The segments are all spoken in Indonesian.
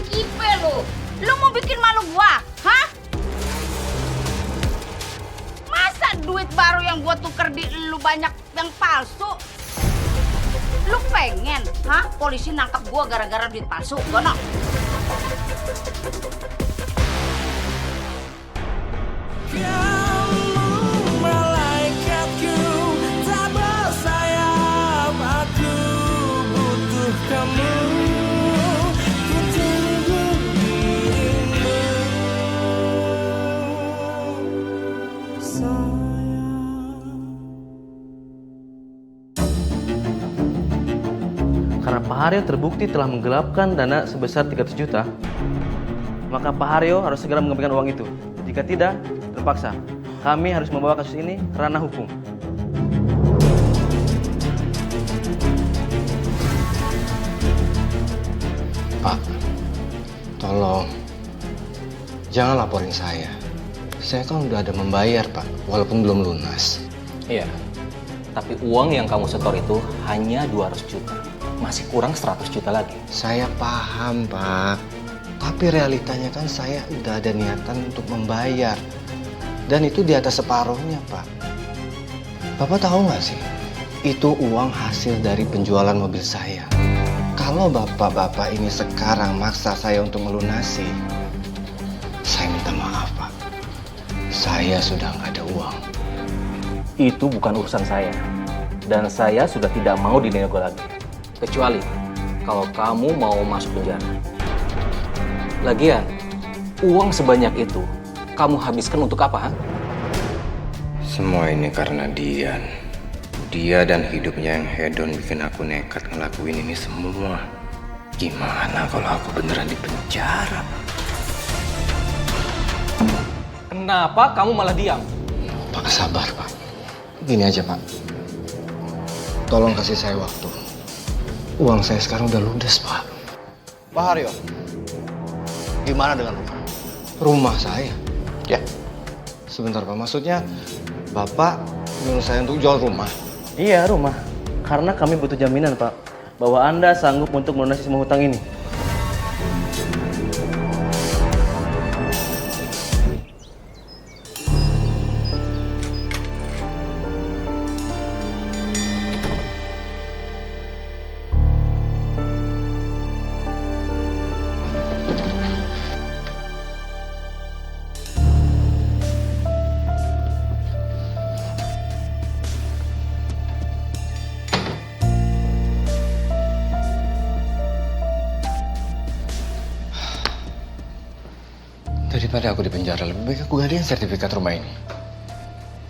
Kipe lu. Lu mau bikin malu gua, hah? Masa duit baru yang gua tuker di lu banyak yang palsu? Lu pengen, hah? Polisi nangkap gua gara-gara duit palsu, gono? Karena Pak Haryo terbukti telah menggelapkan dana sebesar 300 juta, maka Pak Haryo harus segera mengembalikan uang itu. Jika tidak, terpaksa kami harus membawa kasus ini ke ranah hukum. Pak, tolong jangan laporin saya. Saya kan udah ada membayar, Pak, walaupun belum lunas. Iya, tapi uang yang kamu setor itu hanya 200 juta. Masih kurang 100 juta lagi. Saya paham, Pak. Tapi realitanya kan saya udah ada niatan untuk membayar. Dan itu di atas separuhnya, Pak. Bapak tahu nggak sih? Itu uang hasil dari penjualan mobil saya. Kalau bapak-bapak ini sekarang maksa saya untuk melunasi, saya minta maaf, Pak. Saya sudah nggak ada uang. Itu bukan urusan saya. Dan saya sudah tidak mau dinego lagi. Kecuali kalau kamu mau masuk penjara. Lagian, uang sebanyak itu kamu habiskan untuk apa, ha? Semua ini karena Dian. Dia dan hidupnya yang hedon bikin aku nekat ngelakuin ini semua. Gimana kalau aku beneran di penjara? Kenapa kamu malah diam? Pak, sabar, Pak. Gini aja, Pak. Tolong kasih saya waktu. Uang saya sekarang udah ludes, Pak. Pak Haryo, gimana dengan rumah? Rumah saya? Ya. Sebentar, Pak. Maksudnya Bapak nyuruh saya untuk jual rumah? Iya, rumah. Karena kami butuh jaminan, Pak, bahwa Anda sanggup untuk melunasi semua hutang ini. Daripada aku di penjara, lebih baik aku gadiin sertifikat rumah ini.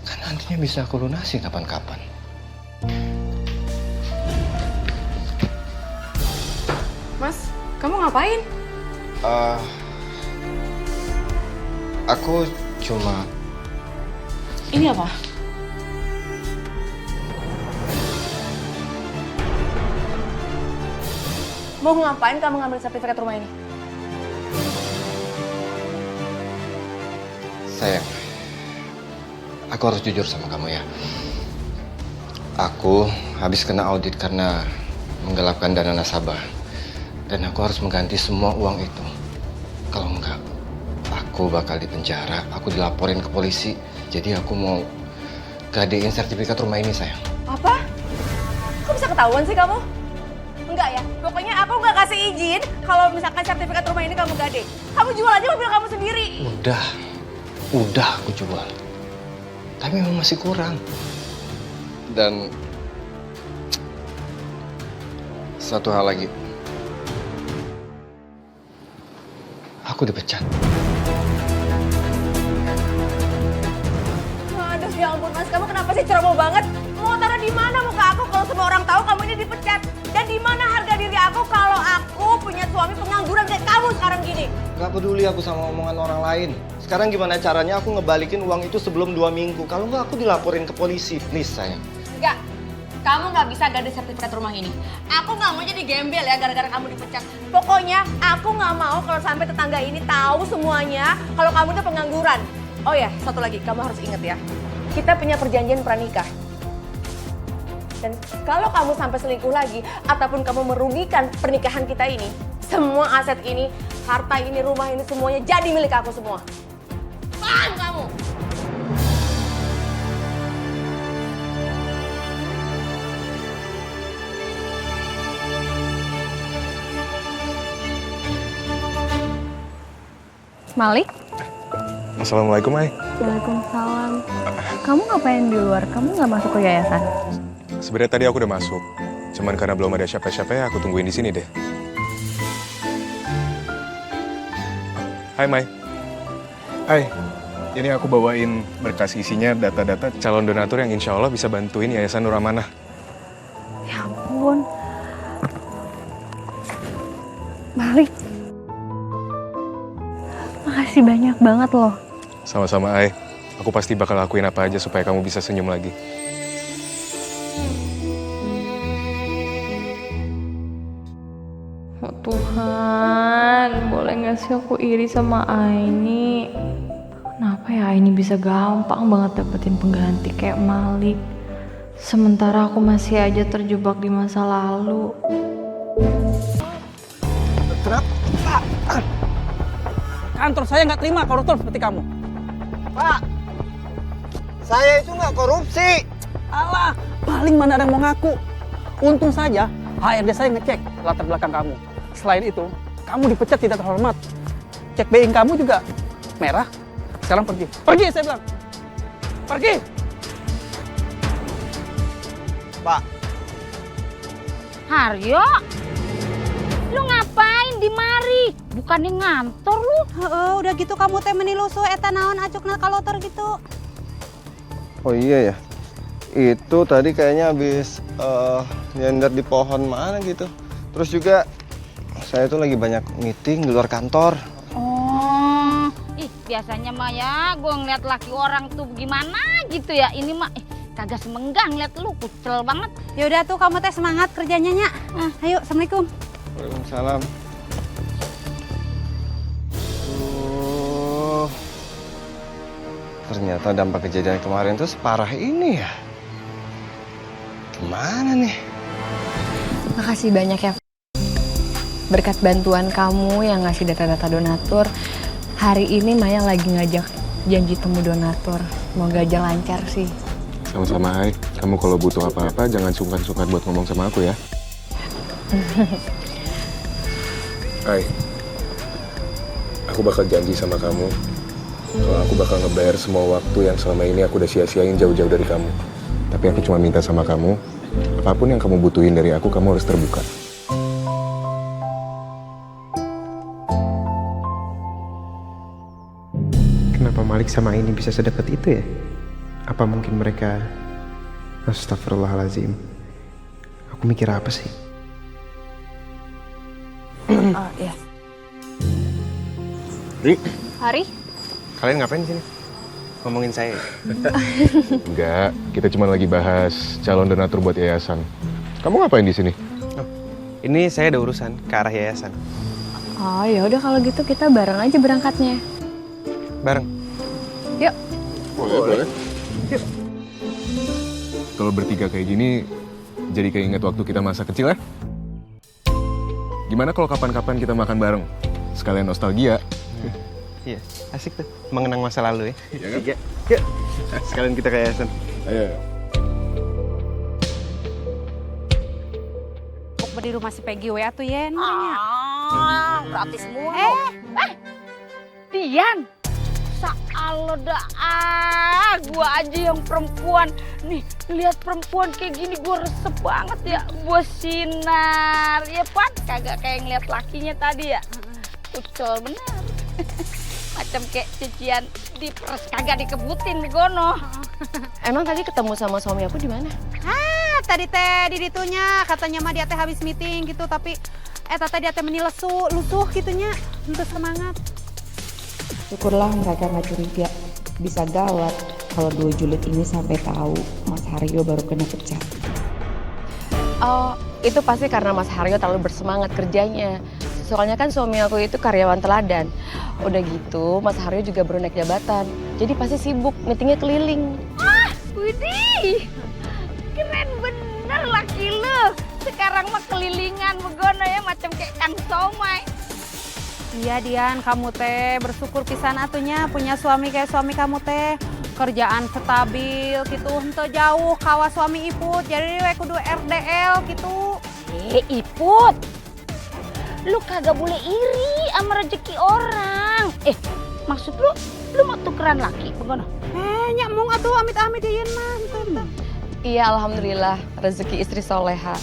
Kan nantinya bisa aku lunasi kapan-kapan. Mas, kamu ngapain? Aku cuma... Ini apa? Mau ngapain kamu ngambil sertifikat rumah ini? Sayang, aku harus jujur sama kamu ya. Aku habis kena audit karena menggelapkan dana nasabah. Dan aku harus mengganti semua uang itu. Kalau enggak, aku bakal dipenjara, aku dilaporin ke polisi. Jadi aku mau gadein sertifikat rumah ini, sayang. Apa? Kok bisa ketahuan sih kamu? Enggak ya, pokoknya aku nggak kasih izin kalau misalkan sertifikat rumah ini kamu gade. Kamu jual aja mobil kamu sendiri. Udah aku jual. Tapi memang masih kurang. Dan satu hal lagi. Aku dipecat. Aduh ya ampun Mas, kamu kenapa sih ceroboh banget? Mau taruh di mana muka aku kalau semua orang tahu kamu ini dipecat? Dan di mana harga diri aku kalau aku punya suami pengangguran kayak kamu sekarang gini? Gak peduli aku sama omongan orang lain. Sekarang gimana caranya aku ngebalikin uang itu sebelum 2 minggu? Kalau nggak aku dilaporin ke polisi. Please, sayang. Enggak, kamu nggak bisa gade sertifikat rumah ini. Aku nggak mau jadi gembel ya gara-gara kamu dipecat. Pokoknya aku nggak mau kalau sampai tetangga ini tahu semuanya kalau kamu tuh pengangguran. Oh ya, satu lagi, kamu harus ingat ya. Kita punya perjanjian pranikah. Dan kalau kamu sampai selingkuh lagi, ataupun kamu merugikan pernikahan kita ini, semua aset ini harta ini, rumah ini semuanya jadi milik aku semua. Paham kamu? Malik? Assalamualaikum, Ai. Waalaikumsalam. Kamu ngapain di luar? Kamu nggak masuk ke yayasan? Sebenarnya tadi aku udah masuk. Cuman karena belum ada siapa-siapa ya, aku tungguin di sini deh. Hai, Mai. Hai, ini aku bawain berkas isinya data-data calon donatur yang insya Allah bisa bantuin Yayasan Nur Amanah. Ya ampun. Malik. Makasih banyak banget loh. Sama-sama, Ai. Aku pasti bakal lakuin apa aja supaya kamu bisa senyum lagi. Oh Tuhan, boleh gak sih aku iri sama Aini? Kenapa ya Aini bisa gampang banget dapetin pengganti kayak Malik? Sementara aku masih aja terjebak di masa lalu. Kantor saya nggak terima koruptor seperti kamu. Pak, saya itu nggak korupsi. Alah, paling mana ada yang mau ngaku. Untung saja HRD saya ngecek latar belakang kamu. Selain itu, kamu dipecat tidak terhormat. Cek BI kamu juga merah. Sekarang pergi. Pergi saya bilang. Pergi. Pak, Haryo, lu ngapain di mari? Bukannya ngantor lu? Udah gitu kamu teh menilusu eta naon acukna kalotor gitu. oh iya ya. Itu tadi kayaknya habis nyender di pohon mana gitu. Terus juga saya tuh lagi banyak meeting di luar kantor. Oh, biasanya mah ya gue ngeliat laki orang tuh gimana gitu ya. Ini mah kagak semenggang liat lu, kucel banget. Ya udah tuh kamu teh semangat kerjanya nya. Ayo, assalamualaikum. Waalaikumsalam. Ternyata dampak kejadian kemarin tuh separah ini ya. Gimana nih? Makasih banyak ya. Berkat bantuan kamu yang ngasih data-data donatur, hari ini Maya lagi ngajak janji temu donatur. Semoga aja lancar sih. Sama-sama, Ai. Kamu kalau butuh apa-apa, jangan sungkan-sungkan buat ngomong sama aku ya. Ai, aku bakal janji sama kamu kalau aku bakal ngebayar semua waktu yang selama ini aku udah sia-siain jauh-jauh dari kamu. Tapi aku cuma minta sama kamu, apapun yang kamu butuhin dari aku, kamu harus terbuka. Kenapa Malik sama ini bisa sedekat itu ya? Apa mungkin mereka... Astagfirullahaladzim. Aku mikir apa sih? Iya. Ri, Hari? Kalian ngapain di sini? Ngomongin saya? enggak, kita cuma lagi bahas calon donatur buat yayasan. Kamu ngapain di sini? Oh, ini saya ada urusan ke arah yayasan. Oh ya udah kalau gitu kita bareng aja berangkatnya. Bareng. Yuk. Boleh. Yuk. Kalau bertiga kayak gini, jadi keinget waktu kita masa kecil ya? Gimana kalau kapan-kapan kita makan bareng? Sekalian nostalgia. Iya, asik tuh. Mengenang masa lalu ya. Iya kan? Yuk. Sekalian kita ke yayasan. Ayo. Pok di rumah si Peggy we atuh yen. Gratis mulu. Dian. Saalo dah, gua aja yang perempuan. Nih, lihat perempuan kayak gini gua resep banget ya. Gua sinar. Ya Pan, kagak kayak ngeliat lakinya tadi ya. Ucol bener. Macam kayak cucian diperes kagak dikebutin gono. Emang tadi ketemu sama suami aku di mana? Tadi teh di ditunya katanya mah dia teh habis meeting gitu tapi teh dia teh menilusu lusuh gitunya. Untuk semangat. Syukurlah mereka nggak curiga. Bisa gawat kalau 2 Julid ini sampai tahu Mas Haryo baru kena pecat. Oh, itu pasti karena Mas Haryo terlalu bersemangat kerjanya. Soalnya kan suami aku itu karyawan teladan. Udah gitu, Mas Haryo juga baru naik jabatan. Jadi pasti sibuk, meetingnya keliling. Widih, keren bener laki lu. Sekarang mah kelilingan begono ya, macam kayak Kang Somai. Iya Dian, kamu teh bersyukur pisan atunya punya suami kayak suami kamu teh. Kerjaan stabil gitu, henteu jauh kawa suami Iput. Jadi we kudu RDL gitu. Iput, lu kagak boleh iri sama rezeki orang. Maksud lu mau tukeran laki begono? Nya mung atuh amit-amit ieu mah. Iya, alhamdulillah rezeki istri soleha.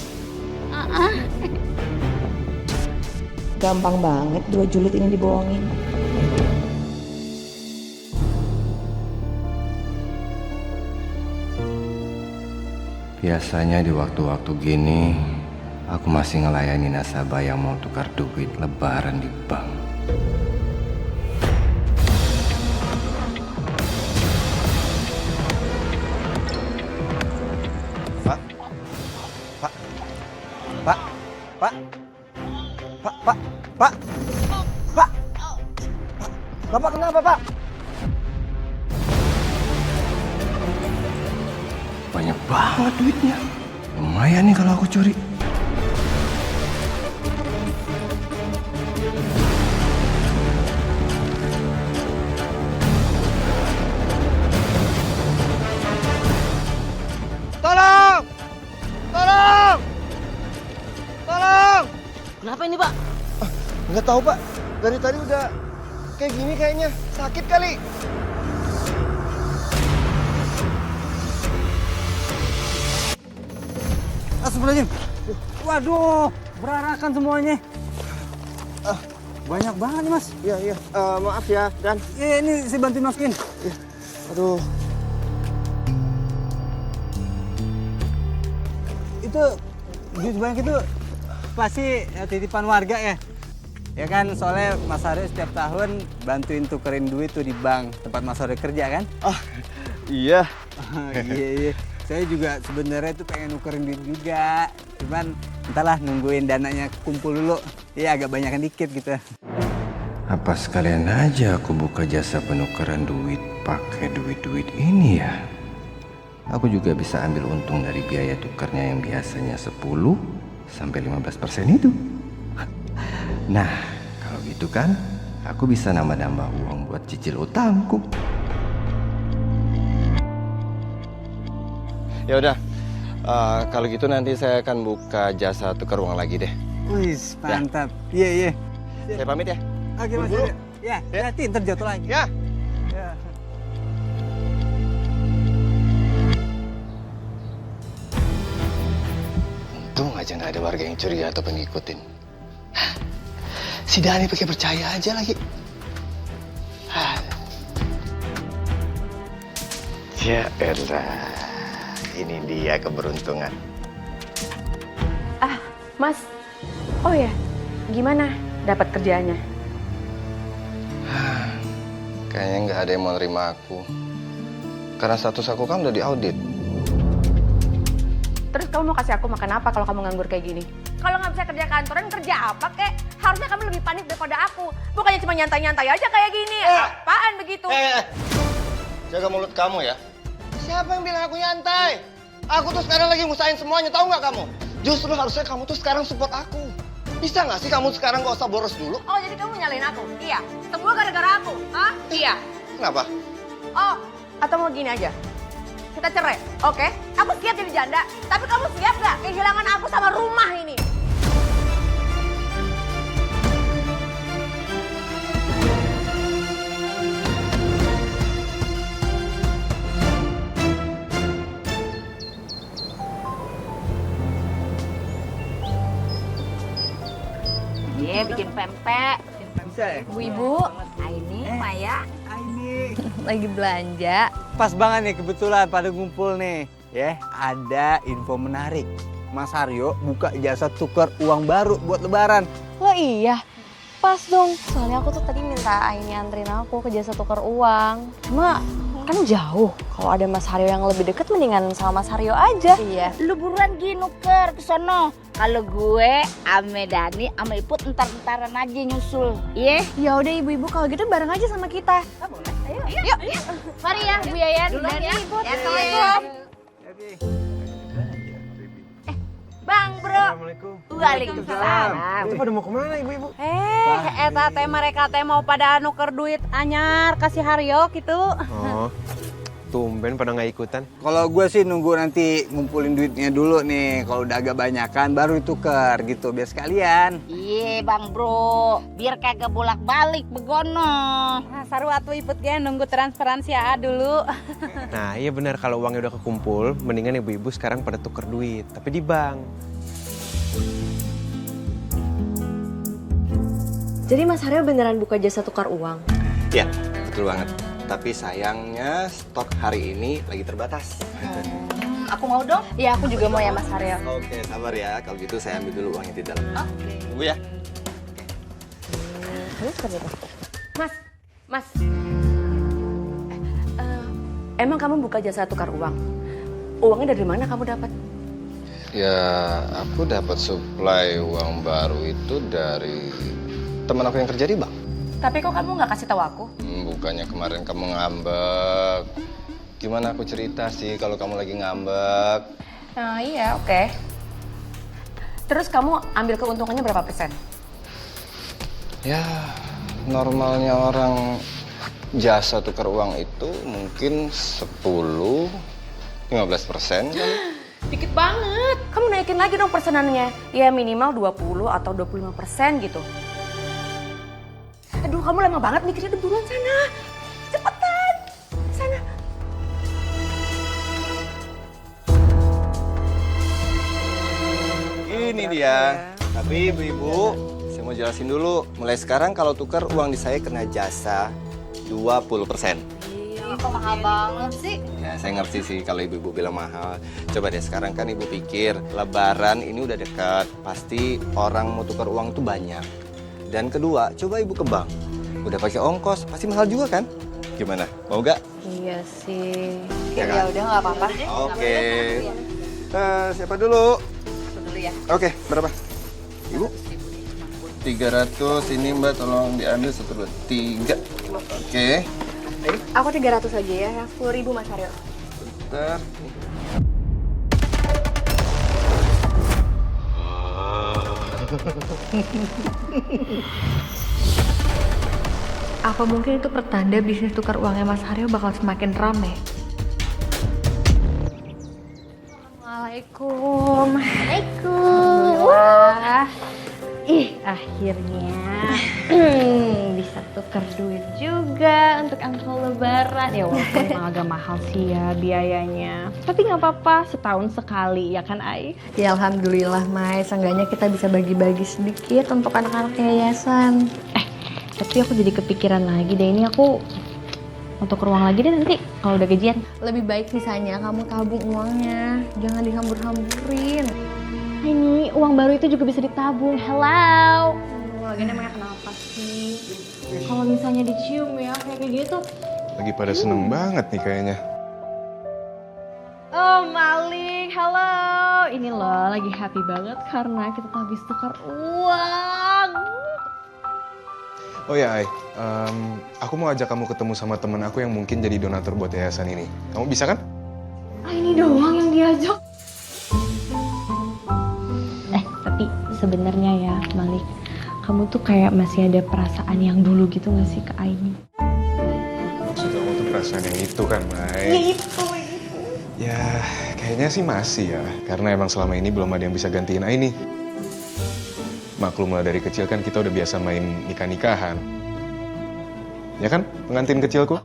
Gampang banget 2 julid ini dibohongin. Biasanya di waktu-waktu gini, aku masih ngelayani nasabah yang mau tukar duit lebaran di bank. Pak. Pak. Pak. Pak. Pak. Pak. Pak. Pak. Bapak kenapa, Pak? Banyak banget duitnya. Lumayan nih kalau aku curi. Tolong! Tolong! Tolong! Kenapa ini, Pak? Nggak tahu, Pak. Dari tadi udah kayak gini kayaknya. Sakit kali. Astagfirullahaladzim. Waduh, berarakan semuanya. Banyak banget nih, Mas. Iya, iya. Maaf ya, Dan. Ini saya bantuin masukin. Aduh. Itu duit banyak itu pasti titipan warga ya. Ya kan, soalnya Mas Haryo setiap tahun bantuin tukerin duit tuh di bank tempat Mas Haryo kerja kan? Iya. Iya. Saya juga sebenarnya tuh pengen nukerin duit juga. Cuman entahlah nungguin dananya kumpul dulu. Iya agak banyakan dikit gitu. Apa sekalian aja aku buka jasa penukaran duit pakai duit-duit ini ya? Aku juga bisa ambil untung dari biaya tukarnya yang biasanya 10 sampai 15% itu. Nah, kalau gitu kan aku bisa nambah-nambah uang buat cicil utangku. Ya udah, kalau gitu nanti saya akan buka jasa tukar uang lagi deh. Wih, mantap. Iya. Saya pamit ya. Oke, Mas. Buru-buru. Ya, hati ntar jatuh lagi. Ya. Untung aja nggak ada warga yang curiga atau pengikutin. Si Dani pakai percaya aja lagi. Ya elah, ini dia keberuntungan. Mas, oh ya, gimana dapat kerjaannya? Kayaknya nggak ada yang mau nerima aku. Karena status aku kan udah diaudit. Terus kamu mau kasih aku makan apa kalau kamu nganggur kayak gini? Kalau nggak bisa kerja kantoran, kerja apa kek? Harusnya kamu lebih panik daripada aku. Bukannya cuma nyantai-nyantai aja kayak gini. Apaan begitu? Jaga mulut kamu ya. Siapa yang bilang aku nyantai? Aku tuh sekarang lagi ngusahain semuanya, tahu nggak kamu? Justru harusnya kamu tuh sekarang support aku. Bisa nggak sih kamu sekarang gak usah boros dulu? Oh, jadi kamu nyalain aku? Iya. Semua gara-gara aku? Hah? Iya. Kenapa? Oh, atau mau gini aja? Kita cerai, oke? Aku siap jadi janda, tapi kamu siap nggak kehilangan aku sama rumah ini? Iya, bikin pempek. Bisa ya? Bu-ibu, Ini Maya. Ini lagi belanja. pas banget nih kebetulan pada ngumpul nih. Ya, ada info menarik. Mas Haryo buka jasa tukar uang baru buat lebaran. Lo iya, pas dong. Soalnya aku tuh tadi minta Aini anterin aku ke jasa tukar uang. Cuma kan jauh. Kalau ada Mas Haryo yang lebih deket mendingan sama Mas Haryo aja. Iya. Lu buruan gini nuker ke sono. Kalau gue, ame Dani, ame Iput entar-entaran aja nyusul. Iya? Ya udah ibu-ibu kalau gitu bareng aja sama kita. Boleh. Ayo. Yuk. Mari ya, Bu Yayan. Duluan Dani, ya. Iput. Ya, Assalamualaikum. Bang Bro. Assalamualaikum. Waalaikumsalam. Itu pada mau kemana ibu-ibu? Eta teh mereka teh mau pada nuker duit anyar kasih Haryo gitu. Oh, tumben pada nggak ikutan. Kalau gue sih nunggu nanti ngumpulin duitnya dulu nih. Kalau udah agak banyakan baru ditukar gitu biar sekalian. Iya Bang Bro, biar kagak bolak-balik begono. Nah, saru atuh iput ge nunggu transferansi AA dulu. Nah iya benar, kalau uangnya udah kekumpul, mendingan ibu-ibu sekarang pada tuker duit, tapi di bank. Jadi Mas Haryo beneran buka jasa tukar uang? Ya, betul banget. Tapi sayangnya stok hari ini lagi terbatas. Aku mau dong. Iya, aku juga mau ya Mas Haryo. Oke, sabar ya. Kalau gitu saya ambil dulu uangnya di dalam. Oke. Tunggu ya. Mas. Emang kamu buka jasa tukar uang? Uangnya dari mana kamu dapat? Ya, aku dapat suplai uang baru itu dari teman aku yang kerja di bank. Tapi kok kamu nggak kasih tahu aku? Bukannya kemarin kamu ngambek. Gimana aku cerita sih kalau kamu lagi ngambek? Nah iya, oke. Terus kamu ambil keuntungannya berapa persen? Ya, normalnya orang jasa tukar uang itu mungkin 10-15% kan? Dikit banget. Kamu naikin lagi dong persenannya. Ya minimal 20 atau 25% gitu. Aduh, kamu lama banget mikirnya, udah buruan sana. Cepetan. Sana. Ini dia. Tapi ibu-ibu, saya mau jelasin dulu. Mulai sekarang kalau tukar uang di saya kena jasa 20%. Iya, kok mahal banget sih? Ya, saya ngerti sih kalau ibu-ibu bilang mahal. Coba deh sekarang kan ibu pikir, Lebaran ini udah dekat. Pasti orang mau tukar uang tuh banyak. Dan kedua, coba ibu ke bank. Udah pakai ongkos, pasti mahal juga kan? Gimana? Mau gak? Iya sih. Ya Ya kan? udah nggak apa-apa. Oke. Siapa dulu? Aku dulu ya. Oke, berapa? Ibu? 300, ini Mbak tolong diambil 1, 2, 3. Oke. Aku 300 aja ya, 10.000 Mas Haryo. Bentar. Apa mungkin itu pertanda bisnis tukar uangnya Mas Haryo bakal semakin rame? Assalamualaikum. Alhamdulillah. Ih, akhirnya bisa tuker duit juga untuk angpau lebaran. Ya walaupun emang agak mahal sih ya biayanya. Tapi nggak apa-apa, setahun sekali ya kan Ai? Ya alhamdulillah Mai, seenggaknya kita bisa bagi-bagi sedikit untuk anak-anak yayasan. Tapi aku jadi kepikiran lagi deh, ini aku untuk ruang lagi deh nanti kalau udah gajian. Lebih baik sisanya kamu tabung uangnya, jangan dihambur-hamburin. Ini uang baru itu juga bisa ditabung. Hello. Lagi namanya kenapa sih? Kalau misalnya dicium ya kayak gitu. Lagi pada seneng banget nih kayaknya. Oh Malik, halo. Ini loh lagi happy banget karena kita tuh habis tukar uang. Oh ya, Ai, aku mau ajak kamu ketemu sama temen aku yang mungkin jadi donatur buat yayasan ini. Kamu bisa kan? Ini doang yang diajak. Tapi sebenarnya ya Malik, kamu tuh kayak masih ada perasaan yang dulu gitu gak sih ke Aini? Maksud kamu tuh perasaan yang itu kan, Mai? Ya itu. Ya, kayaknya sih masih ya. Karena emang selama ini belum ada yang bisa gantiin Aini. Maklum lah dari kecil kan kita udah biasa main nikah-nikahan. Ya kan, pengantin kecilku?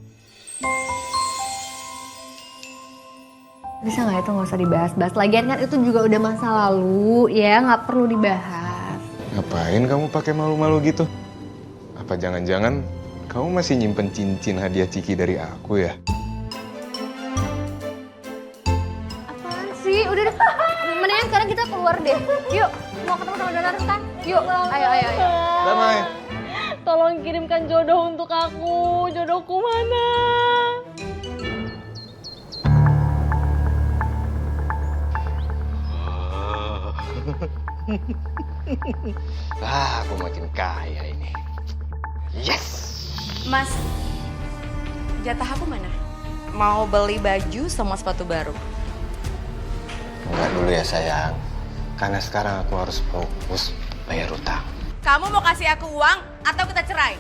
Bisa nggak itu nggak usah dibahas-bahas. Lagian kan itu juga udah masa lalu, ya nggak perlu dibahas. Ngapain kamu pakai malu-malu gitu? Apa jangan-jangan kamu masih nyimpen cincin hadiah Ciki dari aku ya? Apaan sih? Udah deh. Mendingan sekarang kita keluar deh. Yuk, mau ketemu sama donatur kan? Yuk, ayo. Damai. Tolong kirimkan jodoh untuk aku. Jodohku mana? Aku makin kaya ini. Yes! Mas, jatah aku mana? Mau beli baju sama sepatu baru. Enggak dulu ya sayang. Karena sekarang aku harus fokus bayar utang. Kamu mau kasih aku uang atau kita cerai?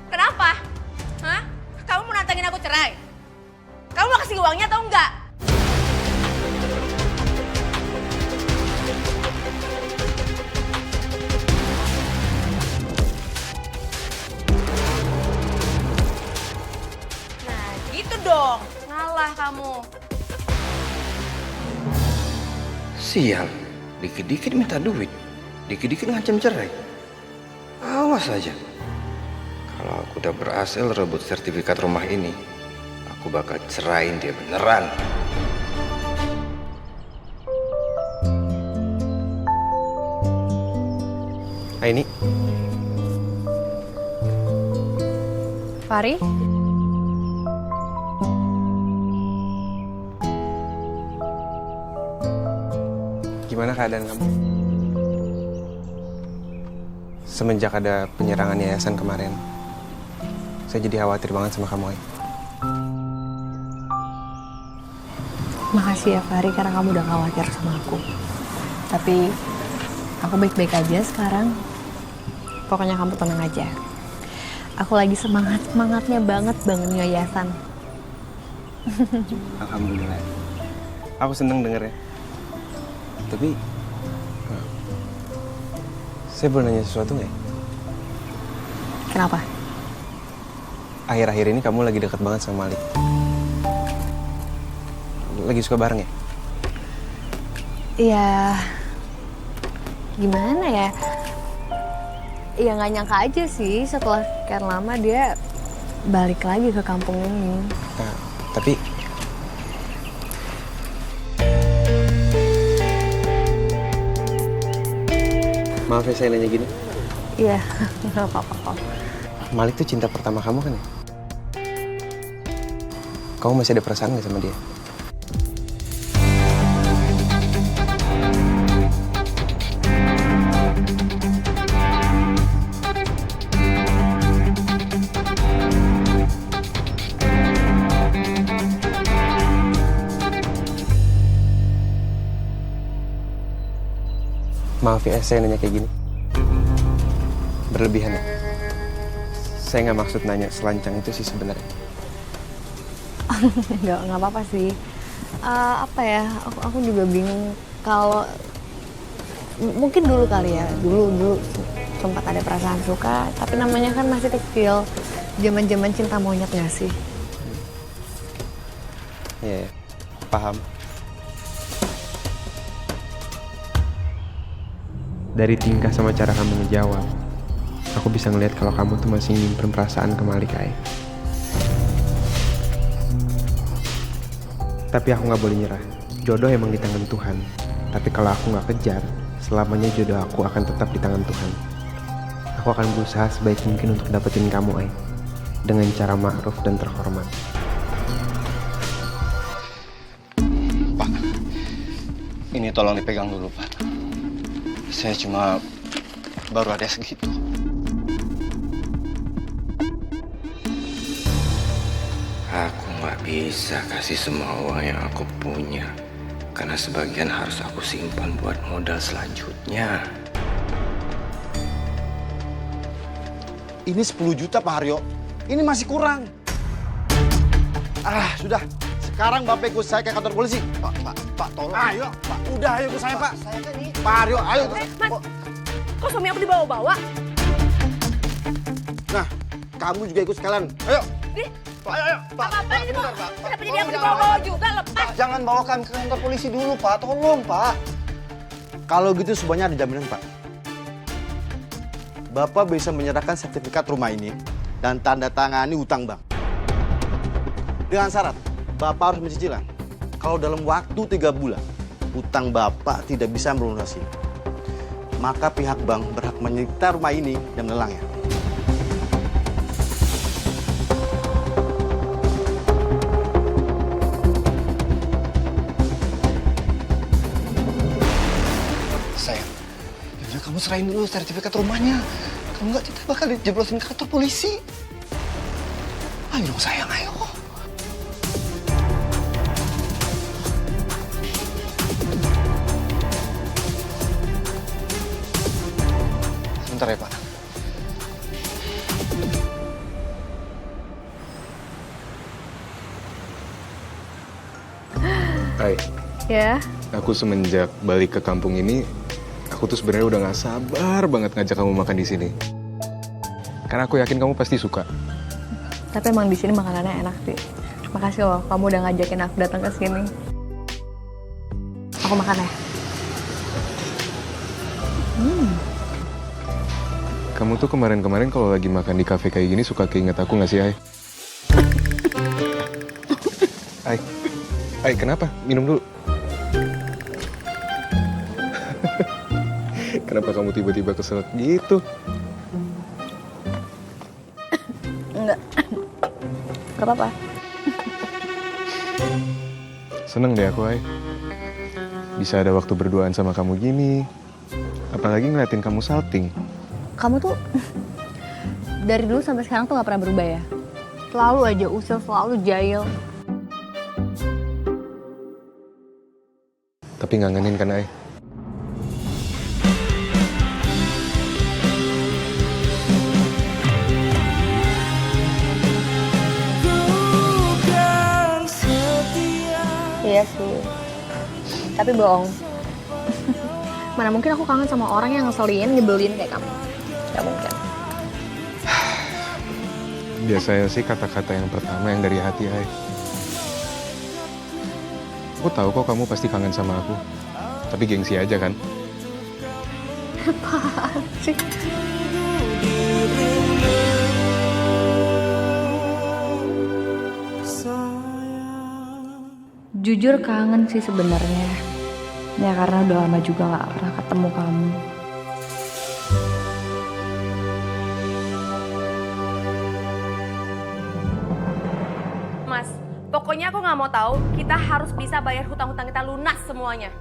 Kenapa? Hah? Kamu mau nantangin aku cerai? Kamu mau kasih uangnya atau enggak? Nah, gitu dong. Ngalah kamu. Sial, dikit-dikit minta duit, dikit-dikit ngancam cerai. Awas aja. Kalau aku udah berhasil rebut sertifikat rumah ini, aku bakal cerain dia beneran. Ini Fari? gimana keadaan kamu? Semenjak ada penyerangan yayasan kemarin, saya jadi khawatir banget sama kamu, Ai. Makasih ya Fari karena kamu udah khawatir sama aku. Tapi aku baik-baik aja sekarang. Pokoknya kamu tenang aja. Aku lagi semangatnya banget bangun yayasan. Alhamdulillah. Aku seneng denger ya. Tapi saya boleh nanya sesuatu nggak? Kenapa? Akhir-akhir ini kamu lagi dekat banget sama Malik. Lagi suka bareng ya? Iya, gimana ya? Ya nggak nyangka aja sih setelah sekian lama dia balik lagi ke kampung ini. Nah, tapi maaf ya saya nanya gini. Iya, nggak apa-apa kok. Malik tuh cinta pertama kamu kan ya? Kamu masih ada perasaan nggak sama dia? Maaf ya, saya nanya kayak gini. Berlebihan ya? Saya nggak maksud nanya selancang itu sih sebenarnya. nggak apa-apa sih. Apa ya? Aku juga bingung kalau mungkin dulu kali ya. Dulu sempat ada perasaan suka, tapi namanya kan masih kecil. Zaman-zaman cinta monyet nggak sih? Iya, paham. Dari tingkah sama cara kamu ngejawab, aku bisa ngeliat kalau kamu tuh masih nyimpen perasaan ke Malik, Ai. Tapi aku nggak boleh nyerah. Jodoh emang di tangan Tuhan. Tapi kalau aku nggak kejar, selamanya jodoh aku akan tetap di tangan Tuhan. Aku akan berusaha sebaik mungkin untuk dapetin kamu, Ai, dengan cara ma'ruf dan terhormat. Pak, ini tolong dipegang dulu, Pak. Saya cuma baru ada segitu. Aku nggak bisa kasih semua uang yang aku punya. Karena sebagian harus aku simpan buat modal selanjutnya. Ini 10 juta Pak Haryo. Ini masih kurang. Sudah. Sekarang Bapak ikut saya ke kantor polisi. Pak, tolong. Ayo, Pak. Udah, ayo ikut saya, Pak. Saya kan ini. Pak Haryo, ayo. Mas, kok suami aku dibawa-bawa? Nah, kamu juga ikut sekalian. Ayo. Pak, ayo. Pak, Apa ini bentar, kok? Pak. Kenapa jadi aku dibawa-bawa juga? Lepas. Pak, jangan bawa kami ke kantor polisi dulu, Pak. Tolong, Pak. Kalau gitu semuanya ada jaminan, Pak. Bapak bisa menyerahkan sertifikat rumah ini dan tanda tangani utang bank. Dengan syarat, Bapak harus mencicilan. Kalau dalam waktu 3 bulan, utang Bapak tidak bisa melunasi, maka pihak bank berhak menyita rumah ini dan melelangnya. Sayang, yaudah kamu serahin dulu sertifikat rumahnya. Kalau nggak, kita bakal dijeblosin ke kantor polisi. Ayo dong sayang, ayo. Sebentar ya, Pak. Hai, Ya, aku semenjak balik ke kampung ini, aku tuh sebenarnya udah gak sabar banget ngajak kamu makan di sini. Karena aku yakin kamu pasti suka. tapi emang di sini makanannya enak sih. Makasih loh, kamu udah ngajakin aku datang ke sini. Aku makan ya. Kamu tuh kemarin-kemarin kalau lagi makan di kafe kayak gini suka keinget aku gak sih, Ai? Ai, kenapa? Minum dulu. Kenapa kamu tiba-tiba kesel gitu? Enggak. Gak apa-apa. Seneng deh aku, Ai. Bisa ada waktu berduaan sama kamu gini. Apalagi ngeliatin kamu salting. Kamu tuh dari dulu sampai sekarang tuh gak pernah berubah ya? Selalu aja usil, selalu jahil. Tapi ngangenin kan, Ai? Iya sih. Tapi bohong. Mana mungkin aku kangen sama orang yang ngeselin, nyebelin kayak kamu. Gak mungkin. Biasanya sih kata-kata yang pertama yang dari hati, Ai. Aku tahu kok kamu pasti kangen sama aku. Tapi gengsi aja kan? Apaan sih? Jujur kangen sih sebenarnya. Ya karena udah lama juga gak pernah ketemu kamu. Mas, pokoknya aku nggak mau tahu. Kita harus bisa bayar hutang-hutang kita lunas semuanya.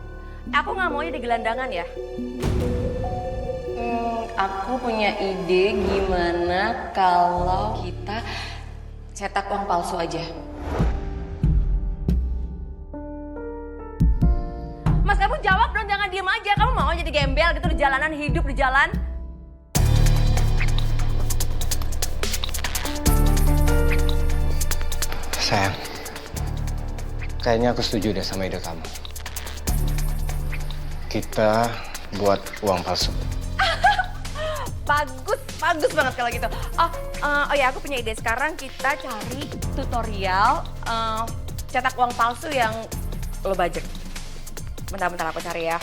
Aku nggak mau jadi gelandangan ya. Aku punya ide gimana kalau kita cetak uang palsu aja. Mas, kamu jawab dong, jangan diem aja. Kamu mau jadi gembel gitu di jalanan, hidup di jalan? Sayang, kayaknya aku setuju deh sama ide kamu. Kita buat uang palsu. Bagus banget kalau gitu. Oh ya, aku punya ide. Sekarang kita cari tutorial cetak uang palsu yang low budget. Bentar aku cari ya.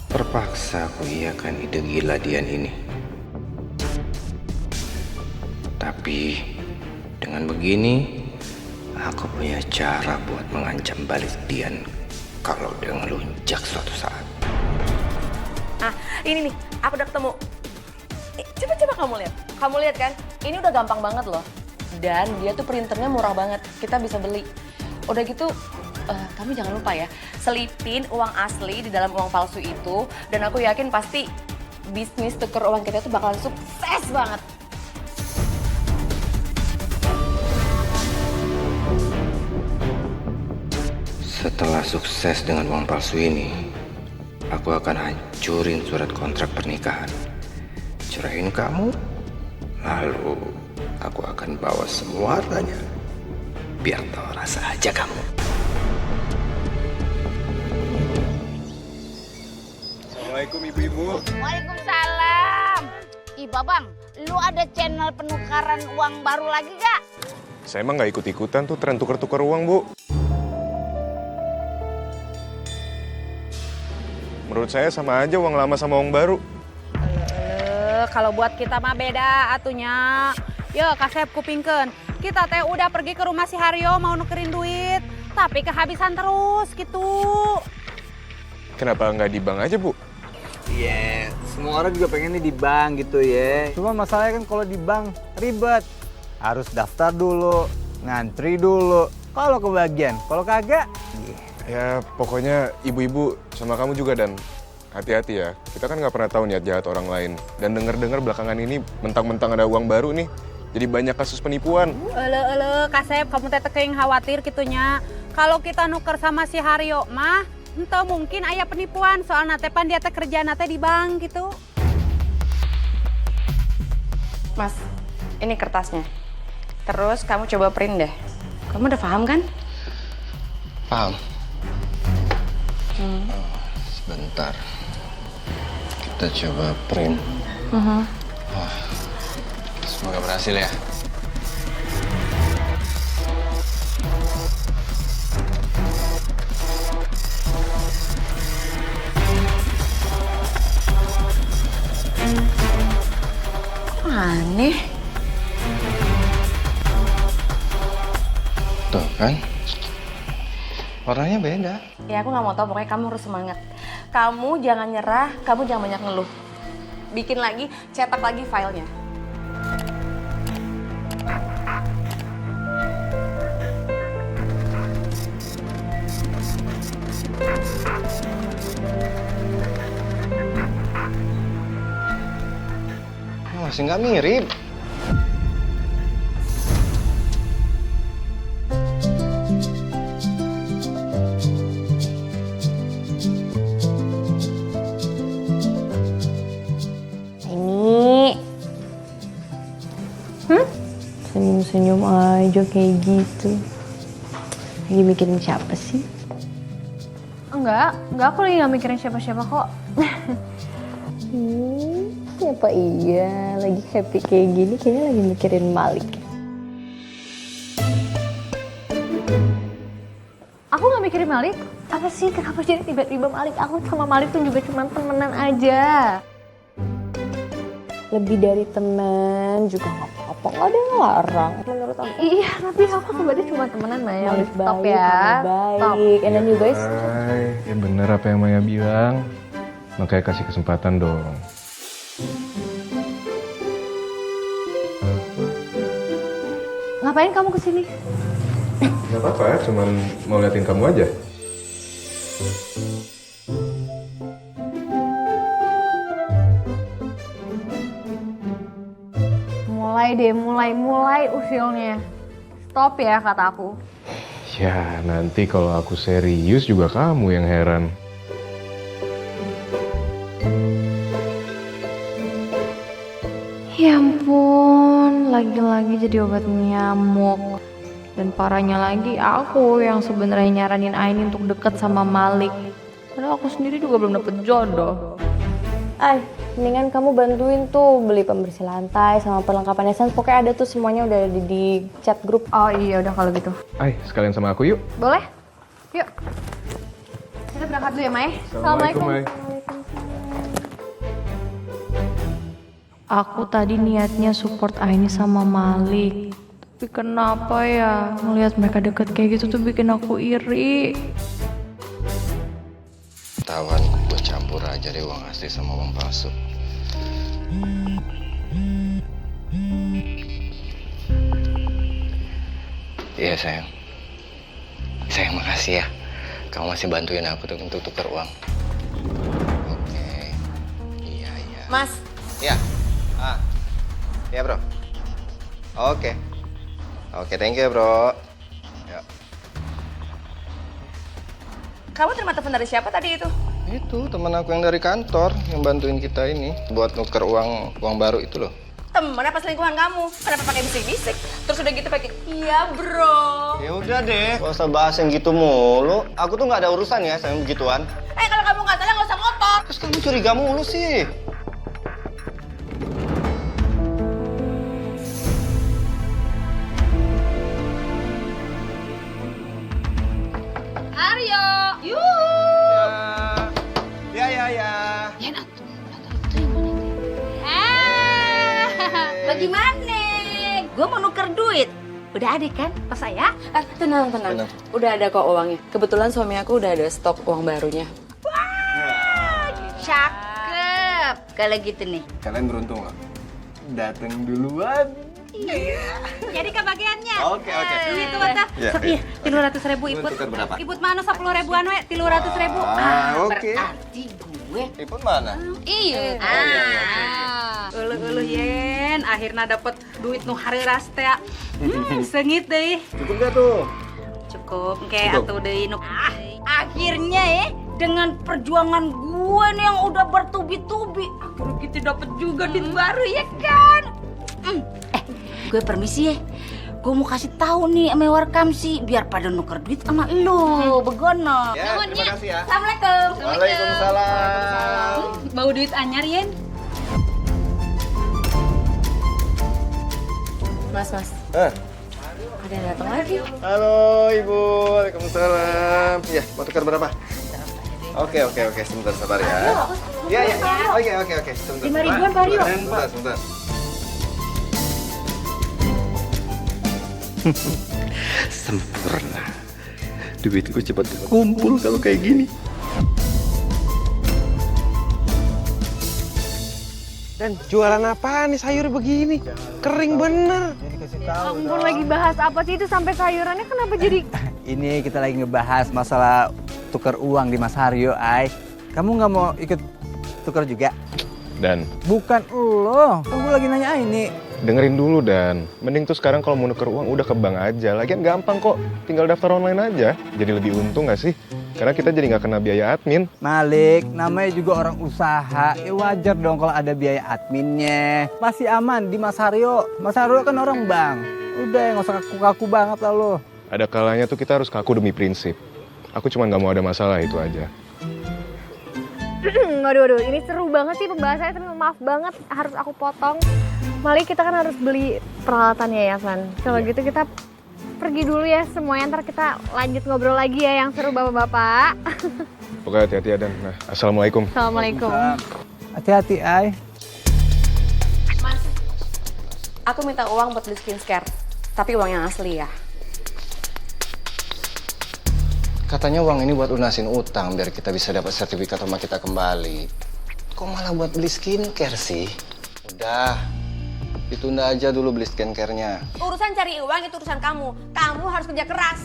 Terpaksa aku iakan ide gila Dian ini. Tapi dengan begini, aku punya cara buat mengancam balik Dian kalau dia ngelunjak suatu saat. Ini nih, aku udah ketemu. Coba kamu lihat. Kamu lihat kan? Ini udah gampang banget loh. Dan dia tuh printernya murah banget. Kita bisa beli. Udah gitu, kamu jangan lupa ya, selipin uang asli di dalam uang palsu itu. Dan aku yakin pasti bisnis tuker uang kita tuh bakalan sukses banget. Setelah sukses dengan uang palsu ini, aku akan hancurin surat kontrak pernikahan. Ceraiin kamu, lalu aku akan bawa semua hartanya. Biar tahu rasa aja kamu. Assalamualaikum ibu-ibu. Waalaikumsalam. Ih Babang, lu ada channel penukaran uang baru lagi gak? Saya emang nggak ikut-ikutan tuh tren tuker-tuker uang, Bu. Menurut saya sama aja uang lama sama uang baru. Kalau buat kita mah beda atunya. Yo, Kasep kupingkeun. Kita teh udah pergi ke rumah si Haryo mau nukerin duit, tapi kehabisan terus gitu. Kenapa nggak di bank aja, Bu? Iya, semua orang juga pengennya di bank gitu ya. Cuma masalahnya kan kalau di bank ribet. Harus daftar dulu, ngantri dulu. Kalau kebagian, kalau kagak, Ya, pokoknya ibu-ibu sama kamu juga, Dan. Hati-hati ya, kita kan nggak pernah tahu niat jahat orang lain. Dan denger-dengar belakangan ini mentang-mentang ada uang baru nih, jadi banyak kasus penipuan. Kasep, kamu teh teu khawatir gitunya. Kalau kita nuker sama si Haryo mah, Ente mungkin aya penipuan soal natepan dia teh kerjaan nate di bank gitu. Mas, ini kertasnya. Terus kamu coba print deh. Kamu udah paham kan? Paham. Sebentar. Kita coba print. Wah, semoga berhasil ya. Aneh. Tuh kan, warnanya beda. Ya aku nggak mau tahu, pokoknya kamu harus semangat. Kamu jangan nyerah, kamu jangan banyak ngeluh. Bikin lagi, cetak lagi filenya. Masih nggak mirip. Senyum-senyum aja kayak gitu. Lagi mikirin siapa sih? Enggak aku lagi nggak mikirin siapa-siapa kok. Apa iya lagi happy kayak gini kayaknya lagi mikirin Malik. Aku nggak mikirin Malik. Apa sih? Kenapa jadi tiba-tiba Malik? Aku sama Malik tuh juga cuma temenan aja. Lebih dari teman juga nggak apa-apa, nggak ada yang larang menurut aku. Iya, tapi aku sebenarnya cuma temenan Maya. Malik Stop baik, ya. kamu baik. And then you guys. Hai, ya bener apa yang Maya bilang. Makanya kasih kesempatan dong. Ngapain kamu kesini? Gak apa-apa, cuman mau liatin kamu aja. Mulai usilnya. Stop ya kata aku. Ya, nanti kalau aku serius juga kamu yang heran. Ya ampun, lagi-lagi jadi obat nyamuk. Dan parahnya lagi aku yang sebenarnya nyaranin Aini untuk deket sama Malik. Padahal aku sendiri juga belum dapet jodoh. Mendingan kamu bantuin tuh beli pembersih lantai sama perlengkapan essence. Pokoknya ada tuh semuanya udah ada di chat grup. Oh iya udah kalau gitu. Sekalian sama aku yuk. Boleh? Yuk. Kita berangkat dulu ya, Mai. Assalamualaikum, Mai. Aku tadi niatnya support Aini sama Malik. Tapi kenapa ya ngelihat mereka deket kayak gitu tuh bikin aku iri. Tawan, gue campur aja deh uang asli sama uang palsu. Iya sayang. Sayang makasih ya. Kamu masih bantuin aku untuk tukar uang. Oke. Iya. Mas. Iya. Iya bro. Oke, thank you bro. Ya. Kamu terima telepon dari siapa tadi itu? Itu teman aku yang dari kantor yang bantuin kita ini buat nuker uang baru itu loh. Temen apa selingkuhan kamu? Kenapa pakai bisik-bisik? Terus udah gitu pakai iya bro. Ya udah deh, gak usah bahas yang gitu mulu. Aku tuh nggak ada urusan ya sama begituan. Kalau kamu nggak salah nggak usah ngotot. Terus kamu curiga mulu sih. Aryo. Ya. Bagaimana? Gue mau nuker duit. Udah ada kan pas saya? Tenang. Udah ada kok uangnya. Kebetulan suami aku udah ada stok uang barunya. Cakep. Kalau gitu nih. Kalian beruntung loh. Datang duluan. Iya. Jadi kebagiannya. Oke. Itu mata. Ya, Sepi. 300.000 iput. Tukar berapa? Iput mana 10.000-an we? 300.000. Oke. Berarti gue. Iput mana? Iya. Uluh yen, akhirnya dapet duit nu hariras teh. Sengit deh. Cukup gak tuh? Cukup, kayak atuh deui nu. Akhirnya dengan perjuangan gue nih yang udah bertubi-tubi, akhirnya kita dapat juga duit baru ya kan? Gue permisi ya. Gue mau kasih tahu nih sama warkam sih biar pada nuker duit sama lo, begono. Ya, terima kasih ya. Assalamualaikum. Waalaikumsalam. Bau duit anyar, Yen. Mas. Ada yang datang lagi. Halo Ibu, Waalaikumsalam. Ya, mau tukar berapa? Oke, sebentar sabar ya. Iya. Oke, sebentar. 5.000-an, Pak Rio. Sebentar. Sempurna. Duitku cepat kumpul kalau kayak gini. Dan jualan apa nih sayur begini? Kering bener. Ampun, lagi bahas apa sih itu sampai sayurannya kenapa jadi... Ini kita lagi ngebahas masalah tukar uang di Mas Haryo, Ay. Kamu nggak mau ikut tukar juga? Dan Bukan lo, kan gue lagi nanya ini. dengerin dulu Dan. Mending tuh sekarang kalau mau nuker uang udah ke bank aja. Lagian gampang kok, tinggal daftar online aja. Jadi lebih untung nggak sih? Karena kita jadi nggak kena biaya admin. Malik, namanya juga orang usaha, ya wajar dong kalau ada biaya adminnya. Masih aman di Mas Haryo. Mas Haryo kan orang bank. Udah, nggak usah kaku-kaku banget lah lo. Ada kalanya tuh kita harus kaku demi prinsip. Aku cuma nggak mau ada masalah itu aja. Waduh, ini seru banget sih pembahasannya, tapi maaf banget harus aku potong. Mali, kita kan harus beli peralatannya ya, Van. Kalau gitu kita pergi dulu ya semuanya, ntar kita lanjut ngobrol lagi ya yang seru bapak-bapak. Oke, hati-hati ya Dan. Nah, assalamualaikum. Assalamualaikum. Hati-hati, Ay. Mas, aku minta uang buat beli skincare, tapi uang yang asli ya. Katanya uang ini buat lunasin utang biar kita bisa dapat sertifikat rumah kita kembali. Kok malah buat beli skincare sih? Udah, ditunda aja dulu beli skincare-nya. Urusan cari uang itu urusan kamu. Kamu harus kerja keras.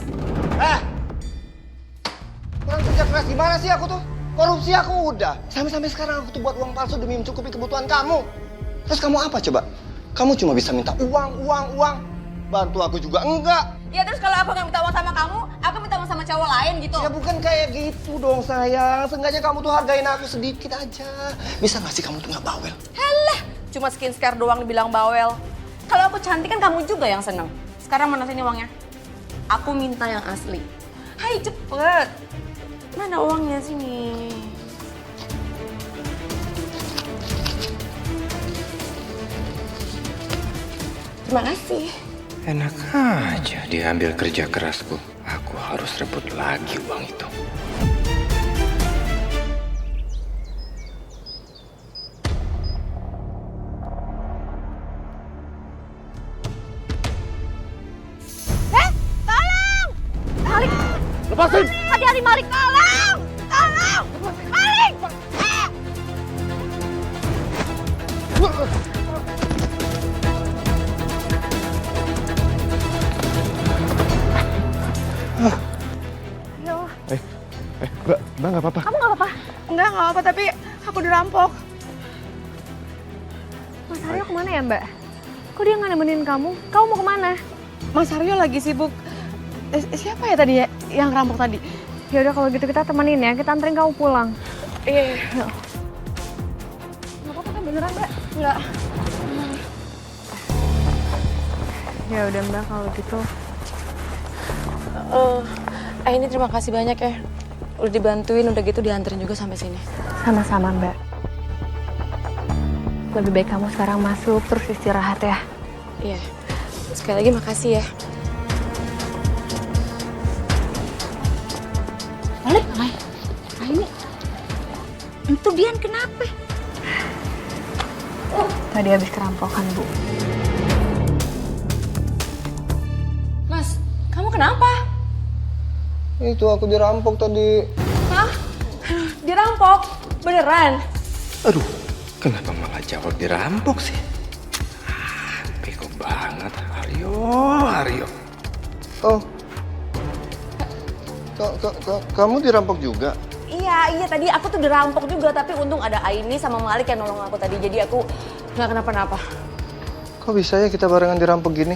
Kurang kerja keras gimana sih aku tuh? Korupsi aku udah. Sampai sekarang aku tuh buat uang palsu demi mencukupi kebutuhan kamu. Terus kamu apa coba? Kamu cuma bisa minta uang. Bantu aku juga enggak. Ya terus kalau aku nggak minta uang sama kamu, aku minta uang sama cowok lain gitu. Ya bukan kayak gitu dong sayang. Seenggaknya kamu tuh hargain aku sedikit aja. Bisa nggak sih kamu tuh nggak bawel? Halah, cuma skincare doang dibilang bawel. Kalau aku cantik kan kamu juga yang seneng. Sekarang mana sini uangnya? Aku minta yang asli. Hai cepet. Mana uangnya sini? Terima kasih. Enak aja diambil kerja kerasku. Aku harus rebut lagi uang itu. Tolong! Malik! Lepasin! Hati-hati, Malik! Tolong! Malik! Mbak nggak apa-apa. Kamu nggak apa-apa? Enggak apa-apa, tapi aku dirampok. Mas Haryo kemana ya, Mbak? Kok dia nggak nemenin kamu? Kamu mau kemana? Mas Haryo lagi sibuk. Siapa ya tadi ya yang rampok tadi? Ya udah kalau gitu kita temenin ya, kita anterin kamu pulang. Iya. Nggak apa-apa kan beneran, Mbak? Enggak. Ya udah Mbak kalau gitu. Ini terima kasih banyak ya. Udah dibantuin, udah gitu dianterin juga sampai sini. Sama-sama Mbak. Lebih baik kamu sekarang masuk terus istirahat ya. Iya. Sekali lagi makasih ya. Malik, ini itu Dian kenapa? Tadi habis kerampokan, Bu. Mas, kamu kenapa? Itu aku dirampok tadi. Hah? Dirampok? Beneran? Aduh, kenapa malah jawab dirampok sih? Bego banget, Haryo. Oh, kamu dirampok juga? Iya tadi aku tuh dirampok juga, tapi untung ada Aini sama Malik yang nolong aku tadi, jadi aku nggak kenapa-napa. Kok bisa ya kita barengan dirampok gini?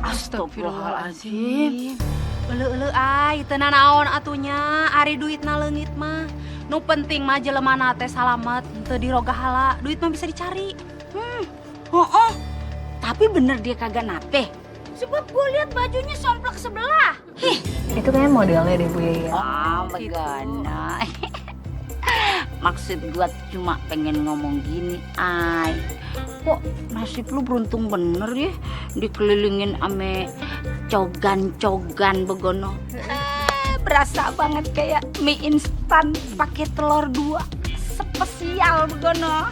Astagfirullahaladzim. Euleuh ay, teu naon atunya, ari duitna leungit mah. Nu penting mah jelemana teh salamet, teu diroga hala, duit mah bisa dicari. Oh, tapi bener dia kagak nape. Sebab gue lihat bajunya somplak sebelah. Itu kayaknya modelnya deh Bu Yaya. Begana. Maksud gue cuma pengen ngomong gini, Ay. Kok nasib lu beruntung bener ya dikelilingin ame cogan-cogan begono. Berasa banget kayak mie instan pakai telur 2. Spesial begono.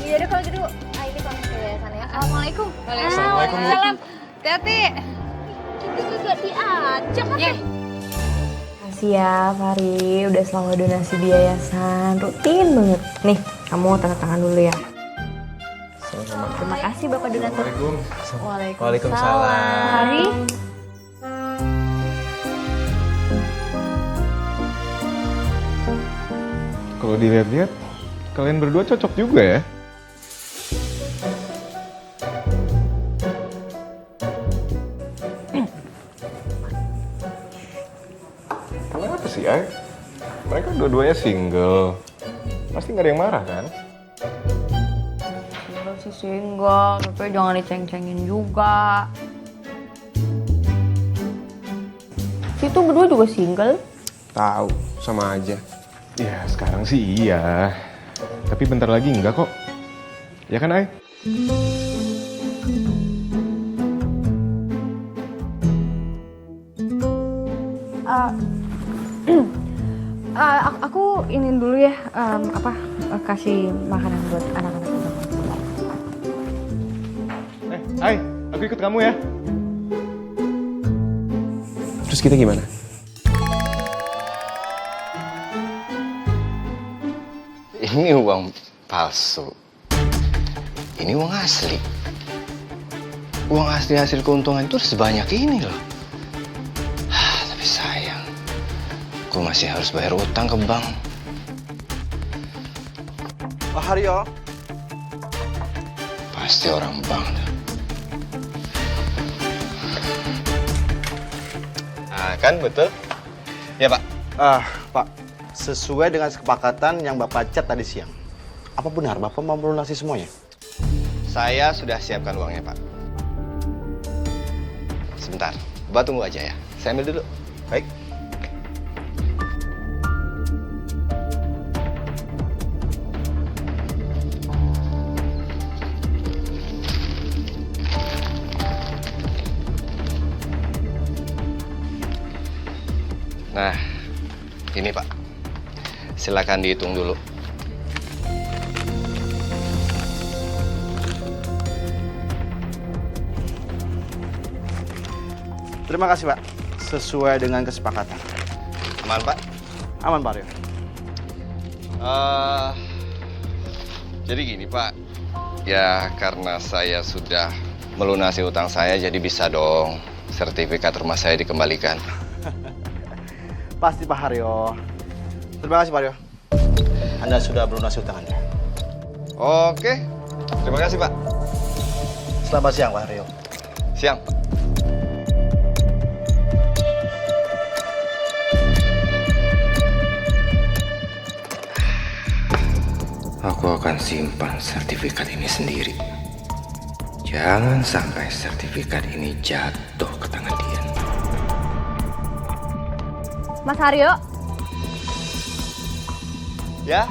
Iya deh kalau gitu, ini pamit ke yayasan ya. Assalamualaikum. Assalamualaikum, Bu. Waalaikumsalam. Hati-hati. Kita kagak diajak apa? Makasih ya Fari, udah selalu donasi di yayasan, rutin banget. Nih, kamu tanda tangan dulu ya. Terima kasih Bapak Donatur. Waalaikumsalam. Fari. Kalau dilihat-lihat, kalian berdua cocok juga ya. Kenapa sih, Ay? Mereka dua-duanya single. Pasti nggak ada yang marah, kan? Enggak sih single, tapi jangan diceng-cengin juga. Situ berdua juga single. Tahu, sama aja. Ya, sekarang sih iya. Tapi bentar lagi enggak kok. Ya kan, Ay? Aku ini dulu ya, kasih makanan buat anak-anak. Ay, aku ikut kamu ya. Terus kita gimana? Ini uang palsu. Ini uang asli. Uang asli hasil keuntungan itu sebanyak ini loh. Tapi sayang, aku masih harus bayar utang ke bank. Pak Haryo. Pasti orang bank dah. Kan betul? Ya Pak. Pak, sesuai dengan kesepakatan yang Bapak chat tadi siang. Apa benar Bapak mau melunasi semuanya? Saya sudah siapkan uangnya Pak. Sebentar, Bapak tunggu aja ya. Saya ambil dulu. Baik. Nah, ini Pak. Silakan dihitung dulu. Terima kasih Pak. Sesuai dengan kesepakatan. Aman Pak? Aman Pak Haryo. Jadi gini Pak. Ya karena saya sudah melunasi utang saya, jadi bisa dong sertifikat rumah saya dikembalikan. Pasti Pak Haryo. Terima kasih Pak Haryo. Anda sudah melunasi utang Anda. Oke, terima kasih Pak. Selamat siang Pak Haryo. Siang. Aku akan simpan sertifikat ini sendiri. Jangan sampai sertifikat ini jatuh ke tangan dia. Mas Haryo. Ya?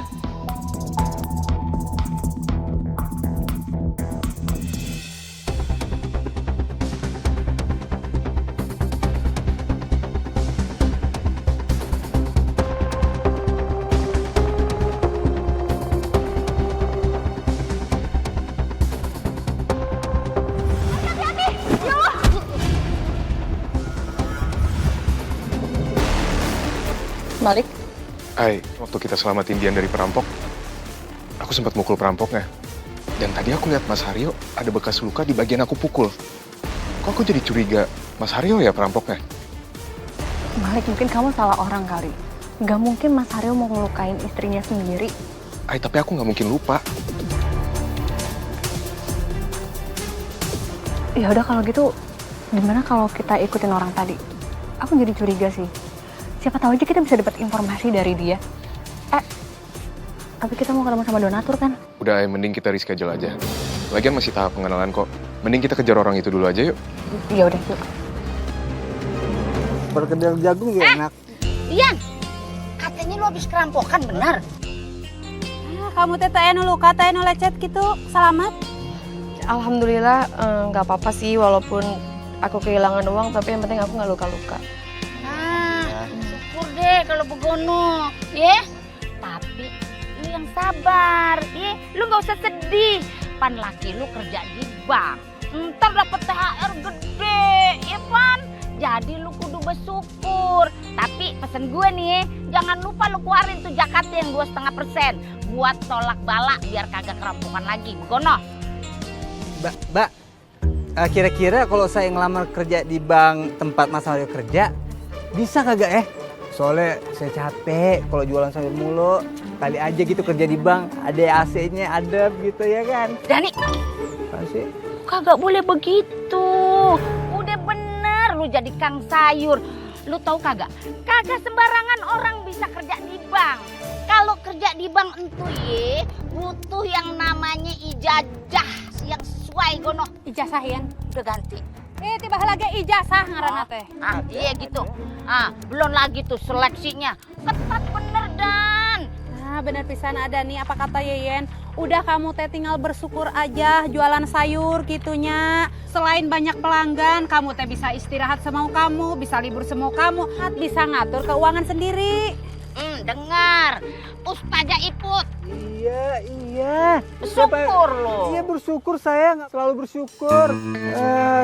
Malik. Ay, waktu kita selamatin Dian dari perampok, aku sempat mukul perampoknya. Dan tadi aku lihat Mas Haryo ada bekas luka di bagian aku pukul. Kok aku jadi curiga Mas Haryo ya perampoknya? Malik, mungkin kamu salah orang kali. Gak mungkin Mas Haryo mau ngelukain istrinya sendiri. Ay, tapi aku nggak mungkin lupa. Ya udah kalau gitu, gimana kalau kita ikutin orang tadi? aku jadi curiga sih. Siapa tahu aja kita bisa dapat informasi dari dia. Tapi kita mau ketemu sama donatur kan? Udah, mending kita reschedule aja. Lagian masih tahap pengenalan kok. Mending kita kejar orang itu dulu aja yuk. Ya udah, yuk. Perkedel jagung ya enak. Dian, katanya lu habis kerampokan, benar? Kamu teh luka, lecet gitu, selamat. Alhamdulillah nggak apa-apa sih, walaupun aku kehilangan uang, tapi yang penting aku nggak luka-luka. Nah, syukur deh kalau begono, ya. Tapi lu yang sabar, ya. Lu nggak usah sedih. Pan laki lu kerja di bank, ntar dapet THR gede, ya Pan. Jadi lu kudu bersyukur. Tapi pesen gue nih, jangan lupa lu keluarin tuh jakatnya yang 2,5% buat tolak bala biar kagak kerampokan lagi. Begono. Mbak, kira-kira kalau saya ngelamar kerja di bank tempat Mas Mario kerja, bisa kagak Soalnya saya capek kalau jualan sayur mulu. Kali aja gitu kerja di bank, ada AC-nya, adem gitu ya kan? Dani, Pasti. kagak boleh begitu. Udah bener lu jadi kang sayur. Lu tahu kagak? Kagak sembarangan orang bisa kerja di bank. Kalau kerja di bank entu ye, butuh yang namanya ijazah yang sesuai gono. Ijazah Yan, udah ganti. Tiba lagi ijazah ngaranna teh. Iya gitu. Belum lagi tuh seleksinya. Ketat bener Dan. Nah, bener pisan ada nih apa kata Yeyen. Udah kamu teh tinggal bersyukur aja jualan sayur gitunya. Selain banyak pelanggan, kamu teh bisa istirahat semau kamu, bisa libur semau kamu, bisa ngatur keuangan sendiri. Dengar, Ustazah Iput. Iya. Bersyukur lo. Iya bersyukur, saya nggak selalu bersyukur.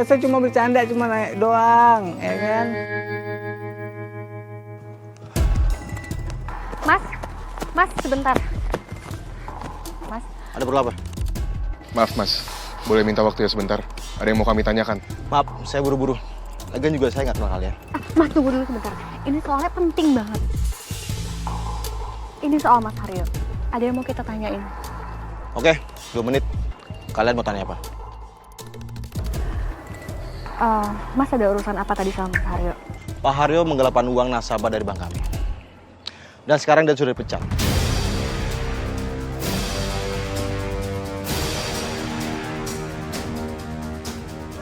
Saya cuma bercanda, cuma naik doang, ya kan? Mas, sebentar. Mas. Ada perlu apa? Maaf mas, boleh minta waktu ya sebentar. Ada yang mau kami tanyakan. Maaf, saya buru-buru. Lagian juga saya nggak kenal kalian. Mas, tunggu dulu sebentar. Ini soalnya penting banget. Ini soal Mas Haryo. Ada yang mau kita tanyain. Oke, 2 menit. Kalian mau tanya apa? Mas ada urusan apa tadi sama Mas Haryo? Pak Haryo menggelapkan uang nasabah dari bank kami. Dan sekarang dia sudah dipecat.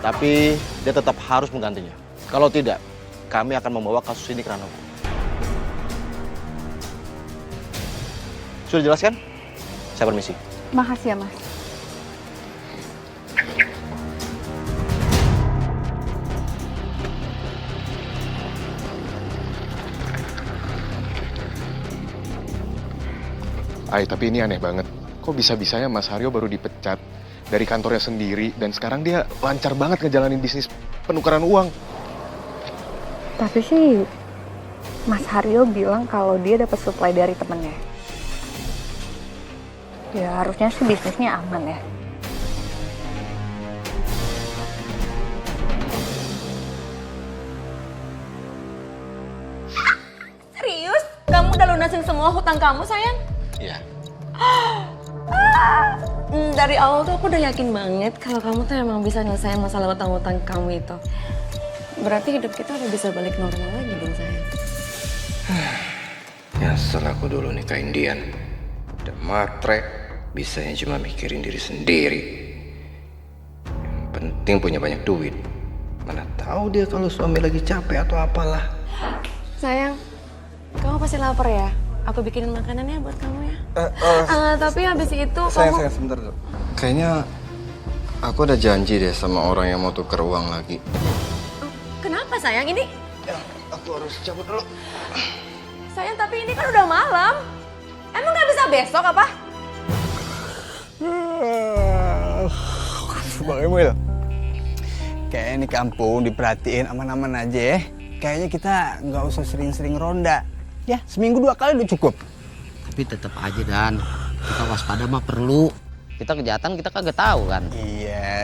Tapi dia tetap harus menggantinya. Kalau tidak, kami akan membawa kasus ini ke ranah hukum. Sudah jelas kan? Saya permisi. Makasih ya, Mas. Tapi ini aneh banget. Kok bisa-bisanya Mas Haryo baru dipecat dari kantornya sendiri dan sekarang dia lancar banget ngejalanin bisnis penukaran uang. Tapi sih Mas Haryo bilang kalau dia dapat supply dari temennya. Ya harusnya sih bisnisnya aman ya. Serius? Kamu udah lunasin semua hutang kamu, sayang? Iya. Dari awal tuh aku udah yakin banget kalau kamu tuh emang bisa nyelesain masalah utang-utang kamu itu. Berarti hidup kita udah bisa balik normal lagi dong, sayang. Nyesel aku dulu nikahin Dian. Udah matre, bisanya cuma mikirin diri sendiri. Yang penting punya banyak duit. Mana tahu dia kalau suami lagi capek atau apalah. Sayang, kamu pasti lapar ya? Aku bikinin makanannya buat kamu ya. Tapi habis itu Sayang, sebentar dulu. Kayaknya aku ada janji deh sama orang yang mau tuker uang lagi. Kenapa, sayang? Ini... Aku harus cabut dulu. Sayang, tapi ini kan udah malam. Emang nggak bisa besok apa? Bang Emil, kayaknya di kampung diperhatiin aman-aman aja ya. Kayaknya kita nggak usah sering-sering ronda. Ya, seminggu 2 kali udah cukup. Tapi tetap aja Dan, kita waspada mah perlu. Kita kejahatan kita kagak tahu kan.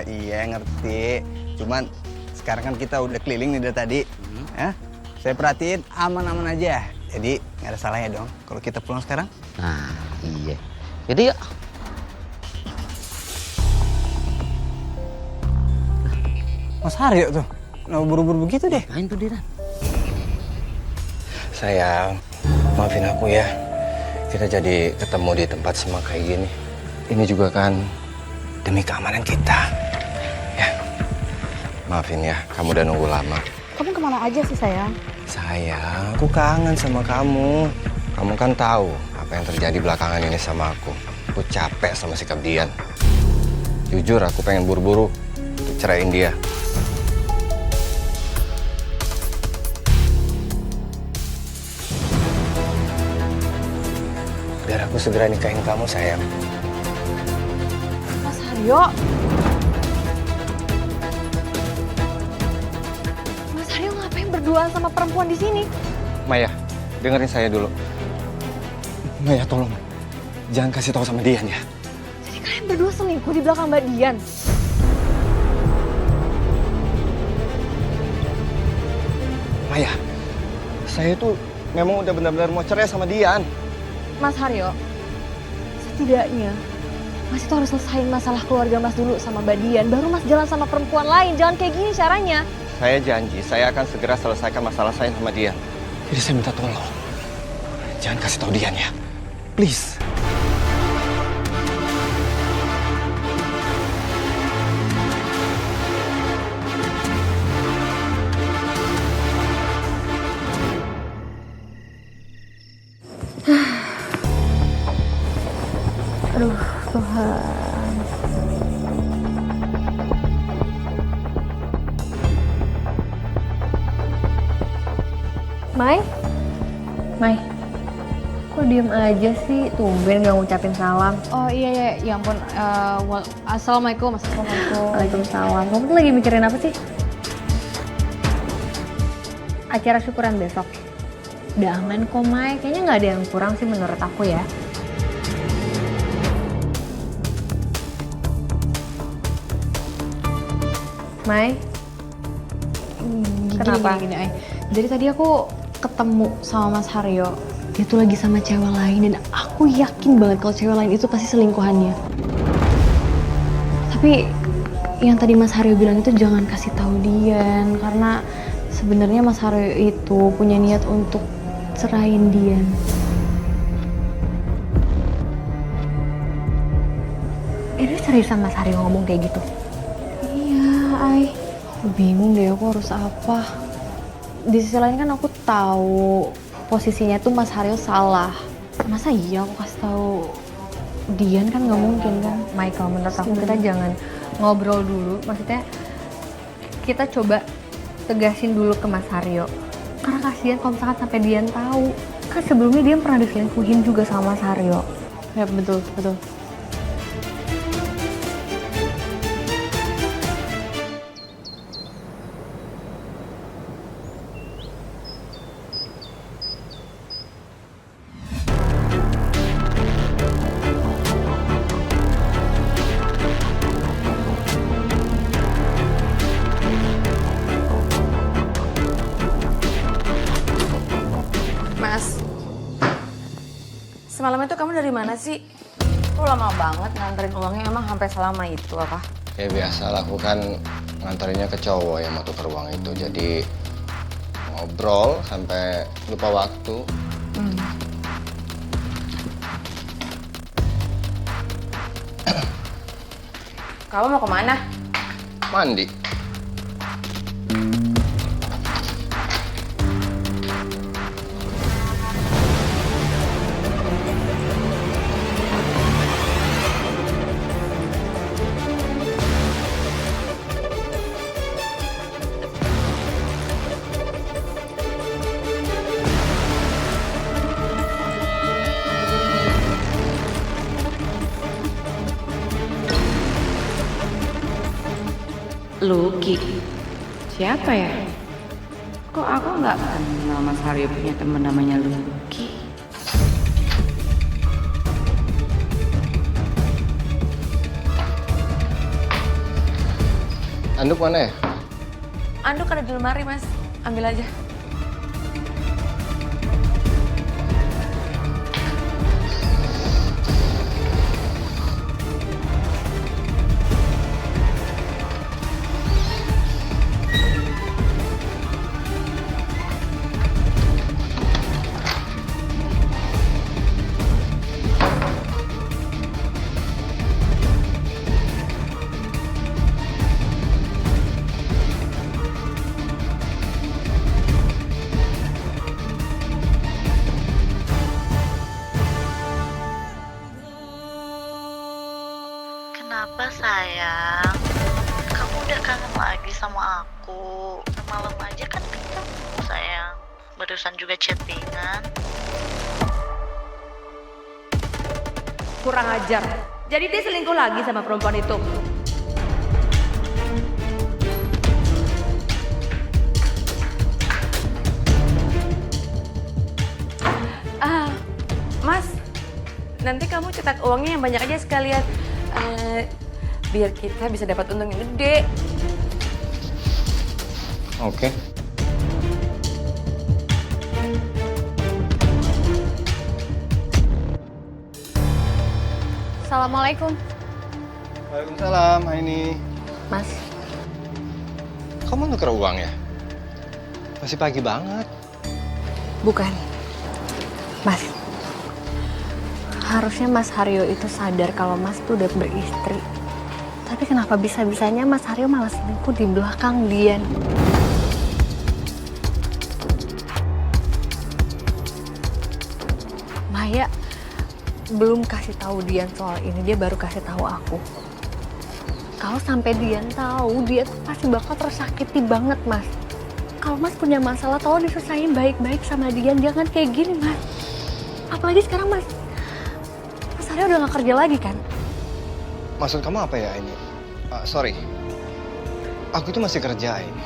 Iya ngerti. Cuman sekarang kan kita udah keliling nih dari tadi. Ya, saya perhatiin aman-aman aja. Jadi nggak ada salahnya dong kalau kita pulang sekarang. Nah, iya. Jadi yuk. Mas Haryo tuh, nah buru-buru begitu deh. Ngapain tuh dia? Sayang, maafin aku ya. Kita jadi ketemu di tempat semua kayak gini. Ini juga kan demi keamanan kita. Ya, maafin ya, kamu udah nunggu lama. Kamu kemana aja sih sayang? Sayang, aku kangen sama kamu. Kamu kan tahu apa yang terjadi belakangan ini sama aku. Aku capek sama sikap Dian. Jujur, aku pengen buru-buru untuk ceraiin dia. Biar aku segera nikahin kamu, sayang. Mas Haryo. Mas Haryo ngapain berduaan sama perempuan di sini? Maya, dengerin saya dulu. Maya, tolong. Jangan kasih tahu sama Dian ya. Jadi kalian berdua selingkuh di belakang Mbak Dian? Maya, saya tuh memang udah benar-benar mau cerai sama Dian. Mas Haryo, setidaknya Mas itu harus selesain masalah keluarga Mas dulu sama Mbak Dian, baru Mas jalan sama perempuan lain. Jangan kayak gini caranya. Saya janji, saya akan segera selesaikan masalah saya sama Dian. Jadi saya minta tolong. Jangan kasih tahu Dian ya. Please. Aduh, Tuhan. Mai? Mai? Kok diem aja sih? Tumben gak ngucapin salam. Oh iya, ya ampun. Assalamualaikum. Waalaikumsalam. Kamu tuh lagi mikirin apa sih? Acara syukuran besok. Udah aman kok, Mai. Kayaknya nggak ada yang kurang sih menurut aku ya. Mai? Kenapa? Gini, Ay. Jadi tadi aku ketemu sama Mas Haryo. Dia tuh lagi sama cewek lain dan aku yakin banget kalau cewek lain itu pasti selingkuhannya. Tapi yang tadi Mas Haryo bilang itu jangan kasih tahu Dian karena sebenarnya Mas Haryo itu punya niat untuk cerain Dian. Ini seriusan Mas Haryo ngomong kayak gitu? Iya, Ay. Aku bingung deh aku harus apa. Di sisi lain kan aku tahu posisinya tuh Mas Haryo salah. Masa iya aku kasih tahu Dian, kan nggak mungkin kan? Michael, menurut aku kita jangan ngobrol dulu. Maksudnya kita coba tegasin dulu ke Mas Haryo. Karena kasihan kalau misalkan sampai Dian tahu. Kan sebelumnya dia pernah diselingkuhin juga sama Mas Haryo. Ya betul, betul. Mas, semalam itu kamu dari mana sih? Kok lama banget nganterin uangnya, emang sampai selama itu apa? Ya biasalah, aku kan ngantarinnya ke cowok yang mau tukar uang itu. Jadi ngobrol sampai lupa waktu. Kamu mau kemana? Mandi. Luki? Siapa ya? Kok aku nggak kenal Mas Haryo punya teman namanya Luki? Anduk mana ya? Anduk ada di lemari, Mas. Ambil aja. Kenapa sayang? Kamu udah kangen lagi sama aku? Malam aja kan ketemu sayang. Barusan juga chattingan. Kurang ajar. Jadi dia selingkuh lagi sama perempuan itu. Mas, nanti kamu cetak uangnya yang banyak aja sekalian. Biar kita bisa dapat untung yang gede. Oke. Assalamualaikum. Waalaikumsalam, Aini. Mas. Kamu nuker uang ya? Masih pagi banget. Bukan. Mas. Harusnya Mas Haryo itu sadar kalau Mas tuh udah beristri. Tapi kenapa bisa-bisanya Mas Haryo malah selingkuh di belakang Dian? Maya belum kasih tahu Dian soal ini, dia baru kasih tahu aku. Kalau sampai Dian tahu, dia tuh pasti bakal tersakiti banget, Mas. Kalau Mas punya masalah, tolong diselesain baik-baik sama Dian, jangan kayak gini, Mas. Apalagi sekarang Mas Haryo udah gak kerja lagi kan? Maksud kamu apa ya, Aini? Sorry. Aku itu masih kerja, Aini.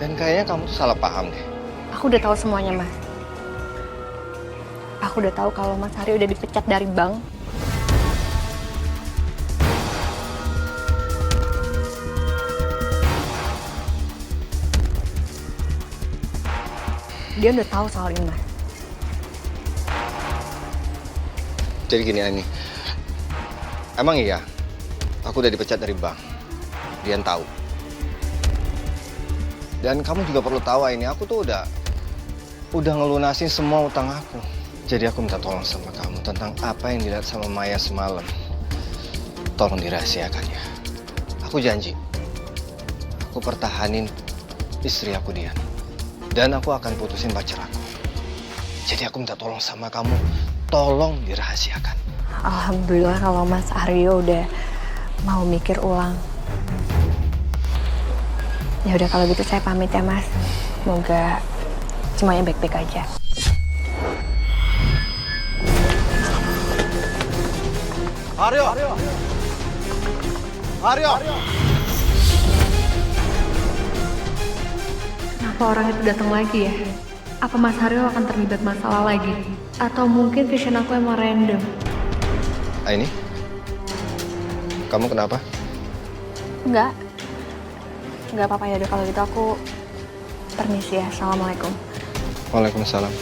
Dan kayaknya kamu tuh salah paham deh. Aku udah tahu semuanya, Mas. Aku udah tahu kalau Mas Haryo udah dipecat dari bank. Dia udah tahu soal ini, Mas. Jadi gini, Aini. Emang iya, aku udah dipecat dari bank. Dian tahu. Dan kamu juga perlu tahu, Aini, aku tuh udah ngelunasin semua utang aku. Jadi aku minta tolong sama kamu tentang apa yang dilihat sama Maya semalam. Tolong dirahasiakan ya. Aku janji, aku pertahanin istri aku Dian. Dan aku akan putusin pacar aku. Jadi aku minta tolong sama kamu, tolong dirahasiakan. Alhamdulillah kalau Mas Haryo udah mau mikir ulang. Ya udah kalau gitu saya pamit ya, Mas. Semoga semuanya baik-baik aja. Haryo! Haryo! Kenapa orang itu datang lagi ya? Apa Mas Haryo akan terlibat masalah lagi? Atau mungkin vision aku emang random? Aini, kamu kenapa? Enggak apa-apa, ya udah kalau gitu aku permisi ya. Assalamualaikum. Waalaikumsalam.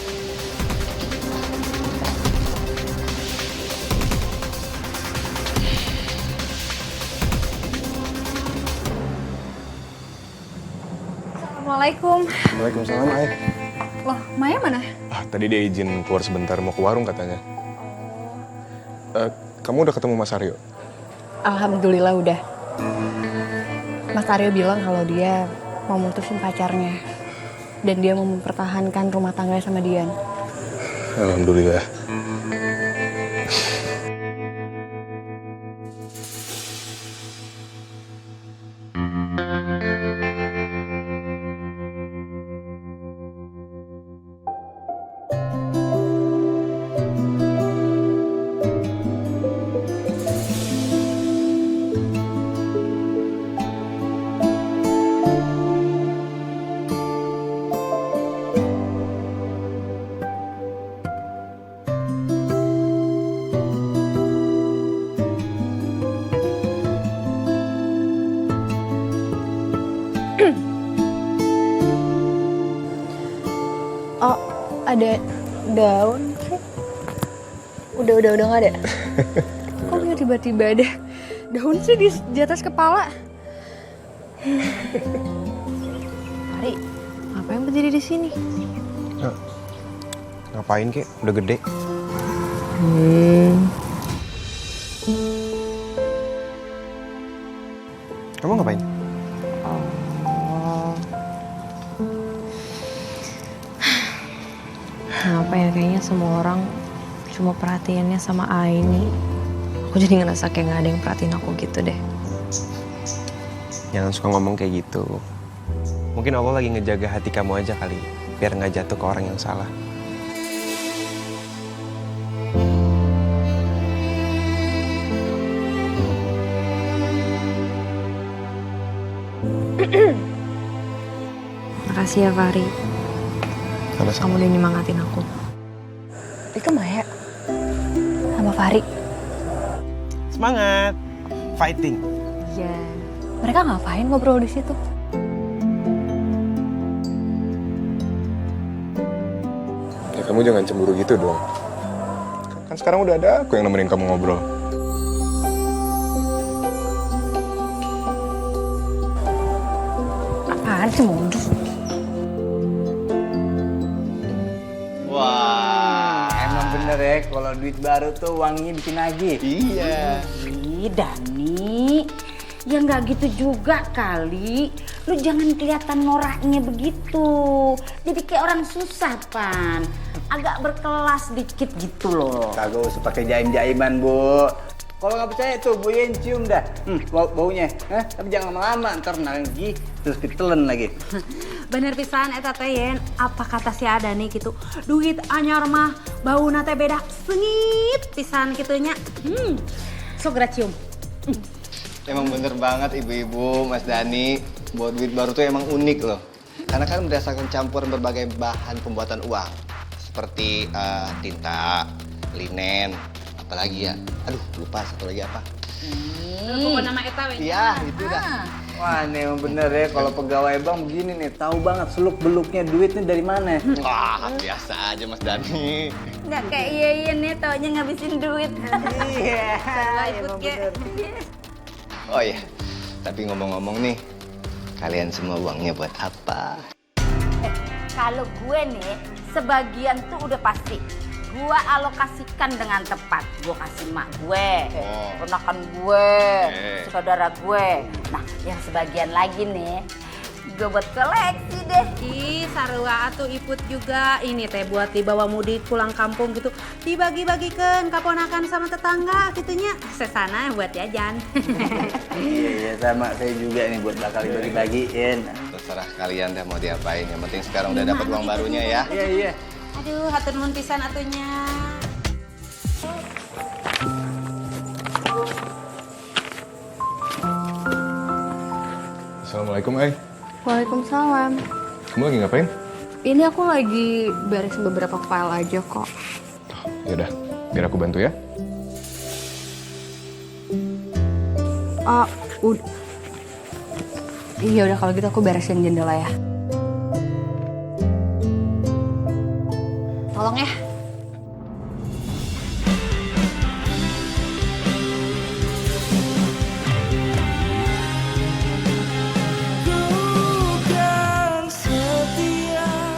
Assalamualaikum. Waalaikumsalam, Ay. Loh, Maya mana? Tadi dia izin keluar sebentar, mau ke warung katanya. Kamu udah ketemu Mas Haryo? Alhamdulillah udah. Mas Haryo bilang kalau dia mau mutusin pacarnya. Dan dia mau mempertahankan rumah tangganya sama Dian. Alhamdulillah. Oh, ada daun sih? Udah nggak ada? Kok nggak tiba-tiba ada daun sih di atas kepala? Hari, apa yang berdiri di sini? Ngapain, Kek? Udah gede. Kamu ngapain? Apa ya, kayaknya semua orang cuma perhatiannya sama Aini. Aku aku jadi ngerasa kayak gak ada yang perhatiin aku gitu deh. Jangan suka ngomong kayak gitu. Mungkin Allah lagi ngejaga hati kamu aja kali, biar nggak jatuh ke orang yang salah. Makasih ya Fahri. Sama-sama. Kamu udah nyemangatin aku. Itu Maya sama Fahri. Semangat, fighting. Iya. Mereka ngapain ngobrol di situ? Ya kamu jangan cemburu gitu dong. Kan sekarang udah ada aku yang nemenin kamu ngobrol. Apaan sih modus? Wah, emang bener ya kalau duit baru tuh uangnya bikin nagih. Iya. Ih, Dani, ya nggak gitu juga kali. Lu jangan kelihatan noraknya begitu. Jadi kayak orang susah, Pan. Agak berkelas dikit gitu loh. Kagak usah pakai jaim-jaiman, Bu. Kalau nggak percaya tuh, Bu Yen cium dah. Baunya. Tapi jangan lama-lama, ntar nagih terus ditelen lagi. Bener pisan eta teh Yen, apa kata si Adani gitu. Duit anyar mah bauna teh beda sengit pisan kitunya. Segera cium. Emang bener banget ibu-ibu, Mas Dani. Buat duit baru tuh emang unik loh. Karena kan berdasarkan campuran berbagai bahan pembuatan uang. Seperti tinta, linen, apalagi ya. Aduh, lupa satu lagi apa. Pokoknya nama eta we. Iya, itu dah. Wah, ini emang bener ya kalau pegawai bank begini nih, tahu banget seluk-beluknya duitnya dari mana. Wah, biasa aja Mas Dani. Nggak kayak Yeyen nih, taunya ngabisin duit. Iya, Coba ikut ke. Oh iya, tapi ngomong-ngomong nih, kalian semua uangnya buat apa? Kalau gue nih, sebagian tuh udah pasti. Gua alokasikan dengan tepat. Gua kasih mak gue, ponakan gue, saudara gue. Nah, yang sebagian lagi nih, gue buat koleksi deh. Ih, sarua atuh iput juga. Ini teh buat dibawa mudik pulang kampung gitu. Dibagi-bagikan kaponakan sama tetangga gitunya. Sesana buat jajan. Iya, sama saya juga nih buat bakal dibagi-bagiin. Terserah kalian deh mau diapain. Yang penting sekarang udah dapat uang barunya ya. Iya. Aduh, hatur nuhun pisan atunya. Assalamualaikum, Ay. Waalaikumsalam. Kamu lagi ngapain? Ini aku lagi beresin beberapa file aja kok. Yaudah, biar aku bantu ya. Udah. Iya udah kalau gitu aku beresin jendela ya. Tolong ya.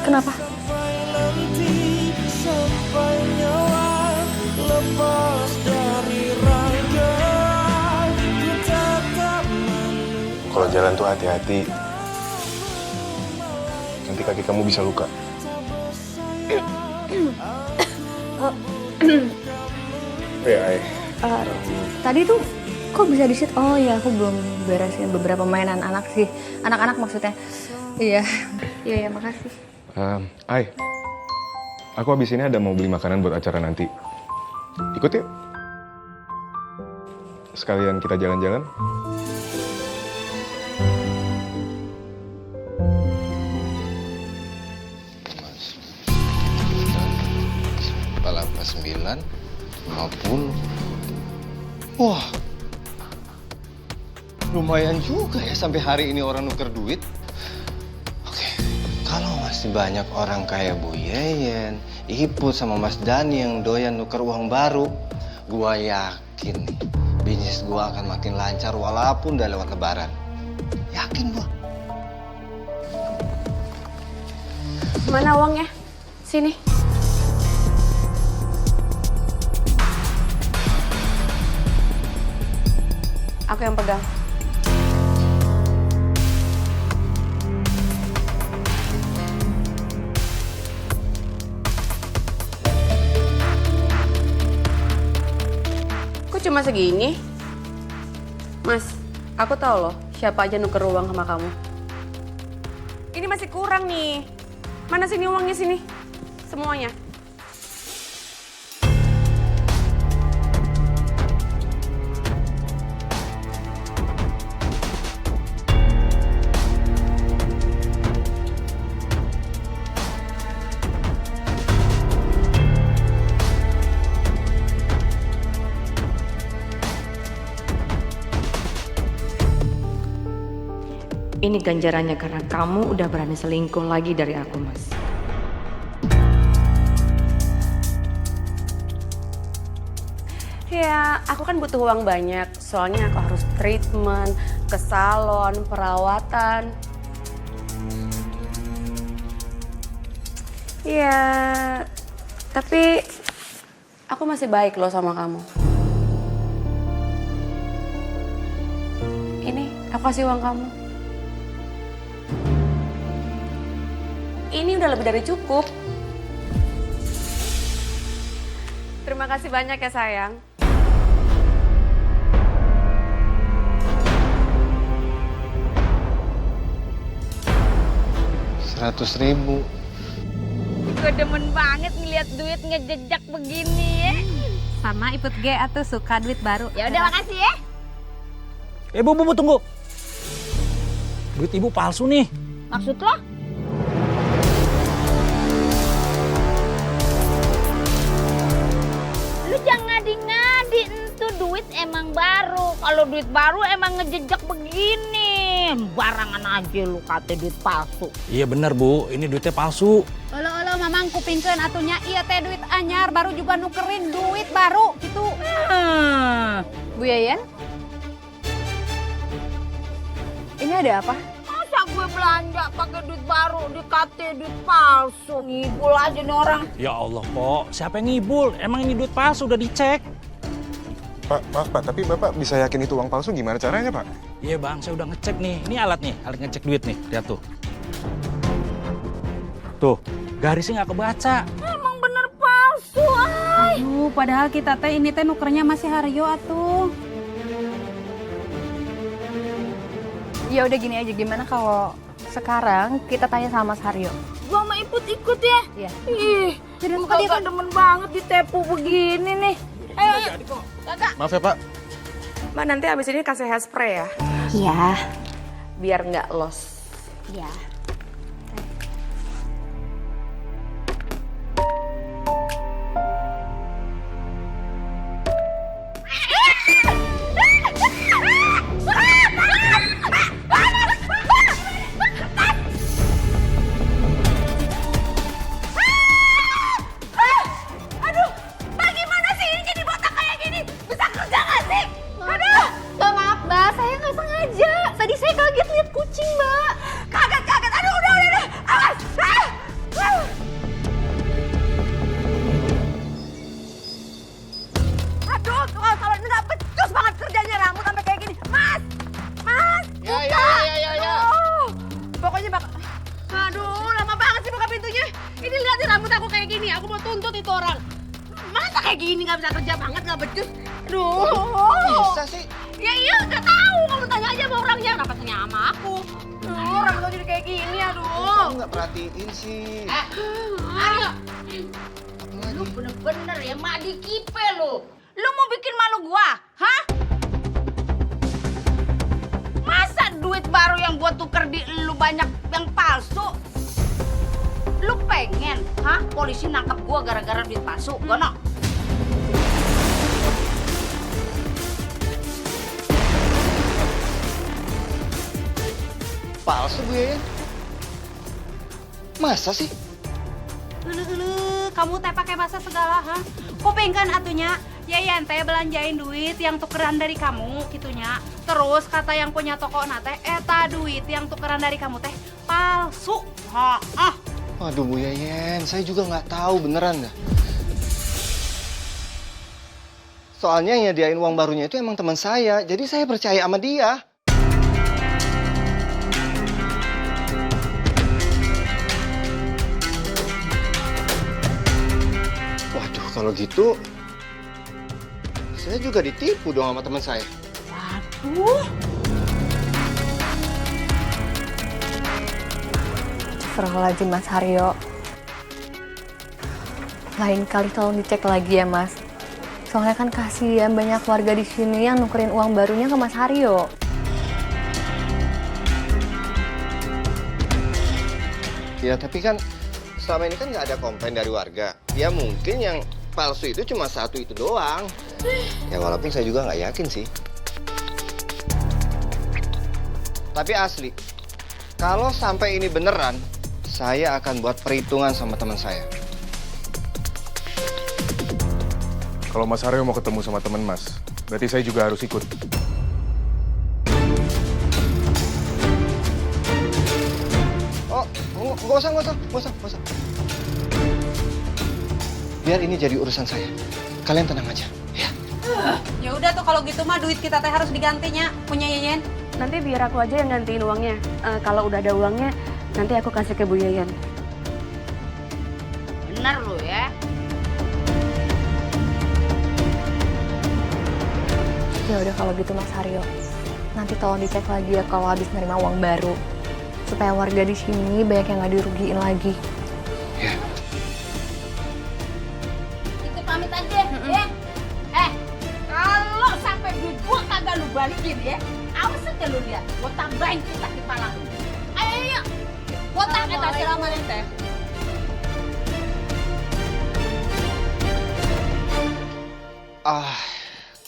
Kenapa? Kalau jalan tuh hati-hati. Nanti kaki kamu bisa luka. Ay. Tadi tuh kok bisa di situ? Oh iya, aku belum beresin beberapa mainan anak sih. Anak-anak maksudnya. Iya, makasih. Ay, aku habis ini ada mau beli makanan buat acara nanti. Ikut yuk. Sekalian kita jalan-jalan. Kepala 9, 50. Wah, lumayan juga ya sampai hari ini orang nuker duit. Oke, kalau masih banyak orang kayak Bu Yeyen, Iput sama Mas Dani yang doyan nuker uang baru, gua yakin nih, bisnis gua akan makin lancar walaupun udah lewat lebaran. Yakin gua. Mana uangnya? Sini. Aku yang pegang. Kok cuma segini? Mas, aku tahu loh siapa aja nuker uang sama kamu. Ini masih kurang nih. Mana sini uangnya sini? Semuanya. Ini ganjarannya karena kamu udah berani selingkuh lagi dari aku, Mas. Ya, aku kan butuh uang banyak. Soalnya aku harus treatment, ke salon, perawatan. Ya, tapi aku masih baik loh sama kamu. Ini, aku kasih uang kamu. Ini udah lebih dari cukup. Terima kasih banyak ya sayang. $100.000. Gue demen banget ngeliat duit ngejejak begini ya. Sama Iput G atuh suka duit baru. Ya udah makasih ya. Bu, tunggu. Duit ibu palsu nih. Maksud lo? Lu jangan ngadi-ngadi, itu duit emang baru. Kalau duit baru emang ngejejak begini. Barangan aja lu kata duit palsu. Iya bener Bu, ini duitnya palsu. Olo mamang kupingkeun atunya iya teh duit anyar baru juga nukerin duit baru gitu. Bu Yayan? Ini ada apa? Masa gue belanja pakai duit baru dikata duit palsu? Ngibul aja nih orang. Ya Allah kok, siapa yang ngibul? Emang ini duit palsu udah dicek. Pak, maaf Pak, tapi Bapak bisa yakin itu uang palsu gimana caranya Pak? Iya Bang, saya udah ngecek nih. Ini alat ngecek duit nih. Lihat tuh. Tuh, garisnya nggak kebaca. Emang bener palsu, ay. Aduh, padahal kita teh ini teh nukernya masih Haryo atuh. Ya udah gini aja, gimana kalau sekarang kita tanya sama Mas Haryo? Gua mau ikut ya. Iya. Ih, muka dia kan demen banget ditepu begini nih. Ayo. Kakak. Maaf ya Pak. Mbak nanti abis ini kasih hairspray ya? Iya. Biar nggak los. Iya. Bisa sih? Ya iya nggak tahu, kamu tanya aja sama orangnya. Kenapa tanya sama aku? Orang tuh jadi kayak gini, aduh. Kamu nggak perhatiin sih. Ayo. Lu bener-bener ya mak dikipe lu. Lu mau bikin malu gua, hah? Masa duit baru yang gua tuker di lu banyak yang palsu? Lu pengen, hah? Polisi nangkep gua gara-gara duit palsu, gono? Palsu Bu Yayan? Masa sih? Kamu teh pakai bahasa segala, ha? Kupingkeun atunya, Yayan teh belanjain duit yang tukeran dari kamu, gitunya. Terus kata yang punya toko teh, eta duit yang tukeran dari kamu teh palsu. Waduh Bu Yayan, saya juga nggak tahu beneran dah. Soalnya yang nyediain uang barunya itu emang teman saya, jadi saya percaya sama dia. Waduh, kalau gitu Saya juga ditipu dong sama teman saya. Waduh. Astagfirullahaladzim Mas Haryo. Lain kali tolong dicek lagi ya Mas. Soalnya kan kasihan banyak warga di sini yang nukerin uang barunya ke Mas Haryo. Ya tapi kan selama ini kan nggak ada komplain dari warga. Ya mungkin yang palsu itu cuma satu itu doang. Ya walaupun saya juga nggak yakin sih. Tapi asli, kalau sampai ini beneran, saya akan buat perhitungan sama teman saya. Kalau Mas Haryo mau ketemu sama teman Mas, berarti saya juga harus ikut. Oh, nggak usah. Biar ini jadi urusan saya. Kalian tenang aja, ya. Ya udah tuh kalau gitu mah duit kita teh harus digantinya punya Yeyen. Nanti biar aku aja yang gantiin uangnya. Kalau udah ada uangnya, nanti aku kasih ke Bu Yeyen. Bener lo ya. Ya udah kalau gitu Mas Haryo. Nanti tolong dicek lagi ya kalau habis nerima uang baru. Supaya warga di sini banyak yang nggak dirugiin lagi. Itu pamit aja, ya. Kalau sampai duit gua kagak lu balikin ya, awas aja lu lihat. Gua tambahin kita di pala lu. Ayo. Gua tak kata selama teh.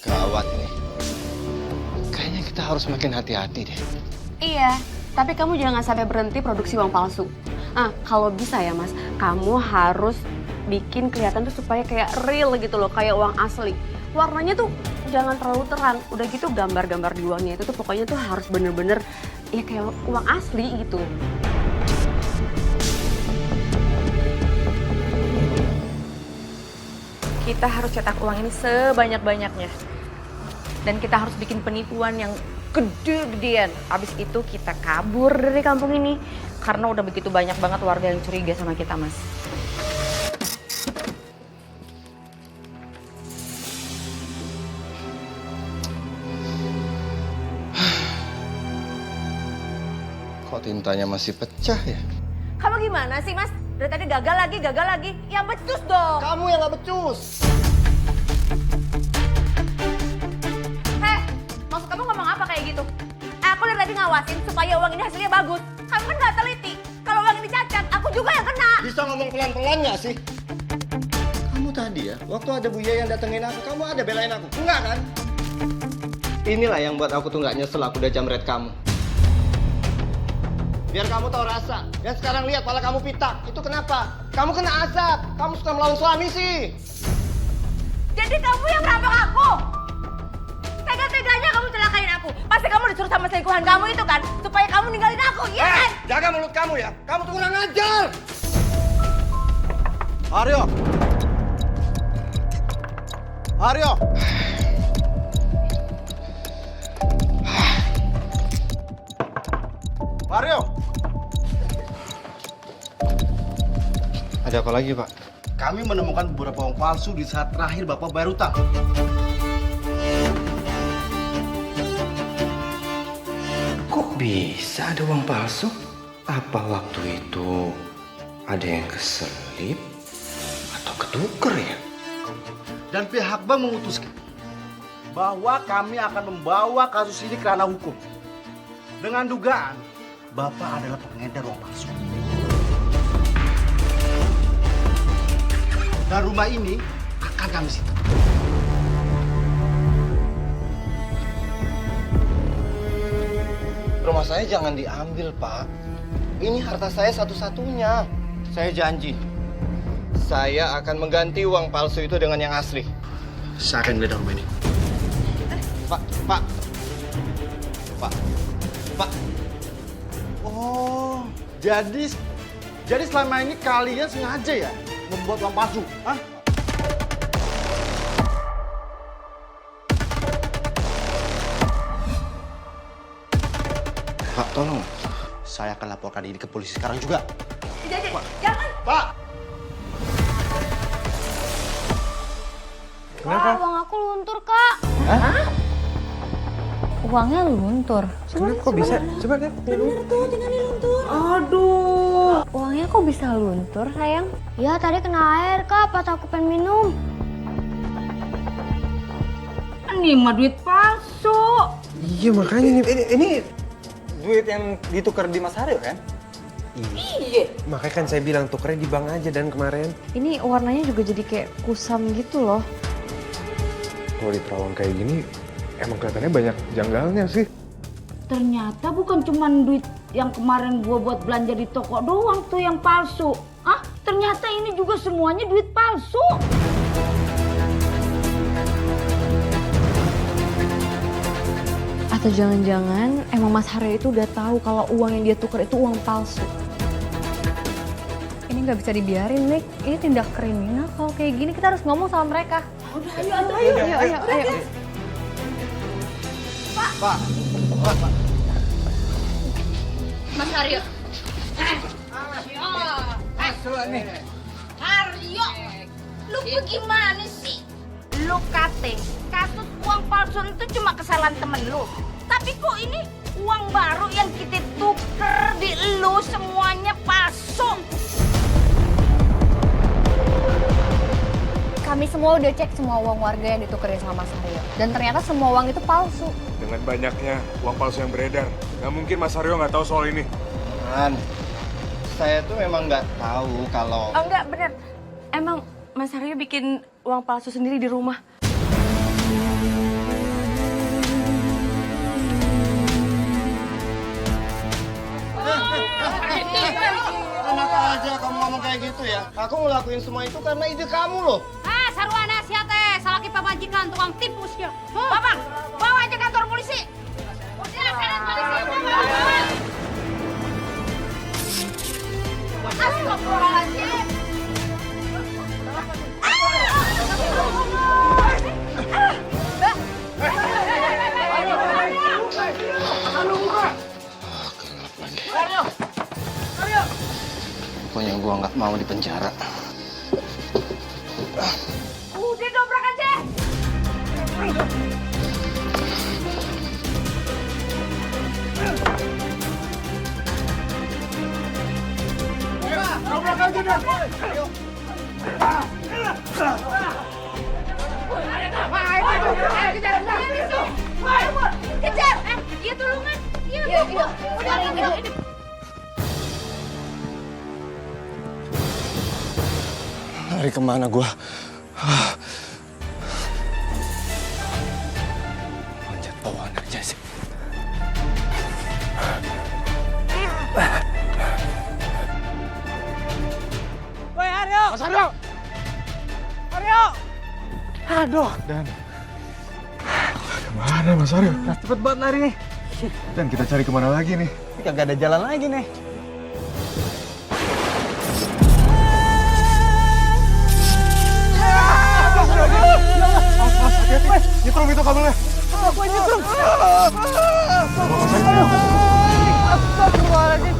Gawat nih. Kayaknya kita harus makin hati-hati deh. Iya, tapi kamu jangan sampai berhenti produksi uang palsu. Kalau bisa ya Mas, kamu harus bikin kelihatan tuh supaya kayak real gitu loh, kayak uang asli. Warnanya tuh jangan terlalu terang. Udah gitu gambar-gambar di uangnya itu tuh pokoknya tuh harus bener-bener ya kayak uang asli gitu. Kita harus cetak uang ini sebanyak-banyaknya. Dan kita harus bikin penipuan yang gede-gedean. Abis itu kita kabur dari kampung ini. Karena udah begitu banyak banget warga yang curiga sama kita, Mas. Kok tintanya masih pecah ya? Kamu gimana sih, Mas? Dari tadi gagal lagi. Yang becus dong. Kamu yang gak becus. Maksud kamu ngomong apa kayak gitu? Aku dari tadi ngawasin supaya uang ini hasilnya bagus. Kamu kan gak teliti. Kalau uang ini cacat, aku juga yang kena. Bisa ngomong pelan-pelan gak sih? Kamu tadi ya, waktu ada Buya yang datengin aku, kamu ada belain aku? Enggak kan? Inilah yang buat aku tuh gak nyesel aku udah jamret kamu. Biar kamu tahu rasa. Dan sekarang lihat pala kamu pitak. Itu kenapa? Kamu kena azab. Kamu suka melawan suami sih. Jadi kamu yang merampok aku? Tega-teganya kamu celakain aku. Pasti kamu disuruh sama selingkuhan kamu itu kan? Supaya kamu ninggalin aku, iya kan? Jaga mulut kamu ya. Kamu tuh kurang ajar. Haryo! Haryo! Haryo! Ada apa lagi, Pak? Kami menemukan beberapa uang palsu di saat terakhir Bapak bayar utang. Kok bisa ada uang palsu? Apa waktu itu ada yang keselip atau ketuker ya? Dan pihak bank memutuskan bahwa kami akan membawa kasus ini ke ranah hukum. Dengan dugaan Bapak adalah pengedar uang palsu. Dan rumah ini akan kami sita. Rumah saya jangan diambil, Pak. Ini harta saya satu-satunya. Saya janji. Saya akan mengganti uang palsu itu dengan yang asli. Saya akan menggeledah rumah ini. Pak. Oh, jadi selama ini kalian sengaja ya membuat uang palsu, hah? Pak, tolong. Saya akan laporkan ini ke polisi sekarang juga. Jangan. Pak. Wah, uang aku luntur, Kak. Hah? Uangnya luntur. Kenapa kok bisa? Coba lihat. Bener tuh, tinggalnya luntur. Aduh. Uangnya kok bisa luntur, sayang? Ya, tadi kena air, Kak, pas aku pengen minum. Ini mah duit palsu. Iya makanya ini Duit yang ditukar di Mas Haryo kan? Iya. makanya kan saya bilang tukernya di bank aja dan kemarin. Ini warnanya juga jadi kayak kusam gitu loh. Kalau di terawang kayak gini, emang kelihatannya banyak janggalnya sih. Ternyata bukan cuma duit yang kemarin gua buat belanja di toko doang tuh yang palsu. Ah, ternyata ini juga semuanya duit palsu. Atau jangan-jangan emang Mas Haryo itu udah tahu kalau uang yang dia tukar itu uang palsu. Ini nggak bisa dibiarin, Nick. Ini tindak kriminal. Kalau kayak gini kita harus ngomong sama mereka. Udah, ayo. Pak. Mas Haryo. Haryo, lu bagaimana sih? Lu kate, kasus uang palsu itu cuma kesalahan temen lu. Tapi kok ini uang baru yang kita tuker di lu semuanya palsu? Kami semua udah cek semua uang warga yang ditukerin sama Mas Haryo. Dan ternyata semua uang itu palsu. Dengan banyaknya uang palsu yang beredar, nggak mungkin Mas Haryo nggak tahu soal ini. Man, saya tuh memang nggak tahu kalau... Oh, enggak, bener. Emang Mas Haryo bikin uang palsu sendiri di rumah. Enak aja kamu ngomong kayak gitu ya. Aku ngelakuin semua itu karena ide kamu loh. Ah, sarwana sia teh, salaki pamajikan tukang tipusnya. Bapak, bawa aja kantor polisi. Udah, polisi. Astagfirullahaladzim. Pokoknya gua nggak mau di penjara. Udah dobrak aja. Dobrak aja dah. Kejar. Iya tulungan. Iya. Udah. Lari kemana gua? Loncat bawah aja sih. Woi Haryo! Mas Haryo! Haryo! Aduh, Dan. Kemana Mas Haryo? Nah, cepet banget lari nih. Dan kita cari kemana lagi nih? Ini kagak ada jalan lagi nih. Hati-hati, nyetrum itu kabelnya. Apa nyetrum? Astagfirullahaladzim.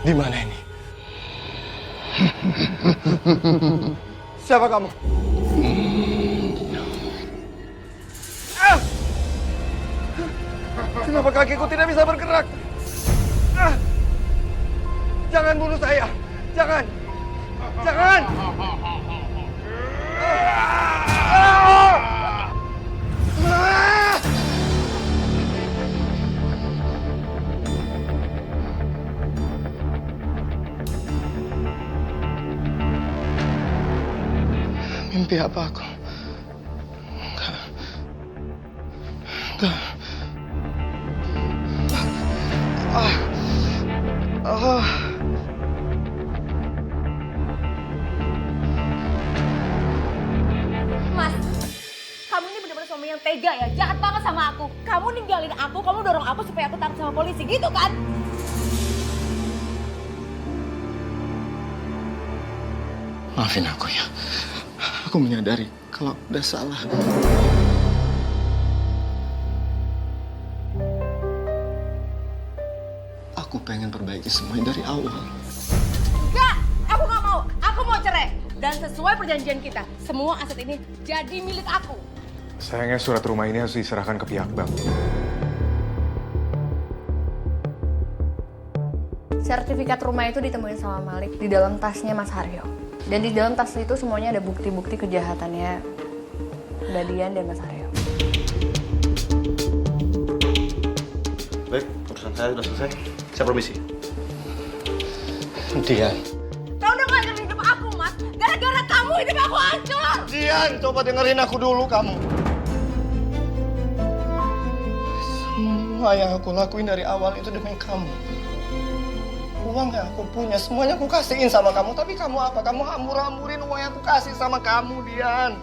Di mana ini? Siapa kamu? Kenapa kakiku tidak bisa bergerak? Jangan bunuh saya! Jangan! Jangan! Mimpi apa aku? Enggak. Mas, kamu ini bener-bener suami yang tega ya, jahat banget sama aku. Kamu ninggalin aku, kamu dorong aku supaya aku tangkap sama polisi, gitu kan? Maafin aku ya. Aku menyadari kalau udah salah. memperbaiki semuanya dari awal. Enggak, aku nggak mau. Aku mau cerai. Dan sesuai perjanjian kita, semua aset ini jadi milik aku. Sayangnya surat rumah ini harus diserahkan ke pihak bank. Sertifikat rumah itu ditemuin sama Malik di dalam tasnya Mas Haryo. Dan di dalam tas itu semuanya ada bukti-bukti kejahatannya Mbak Dian dan Mas Haryo. Baik, urusan saya sudah selesai. Saya permisi. Dian. Kau udah ngancurin hidup aku, Mas. Gara-gara kamu hidup aku hancur. Dian, coba dengerin aku dulu kamu. Semua yang aku lakuin dari awal itu demi kamu. Uang yang aku punya, semuanya aku kasihin sama kamu. Tapi kamu apa? Kamu hambur-hamburin uang yang aku kasih sama kamu, Dian.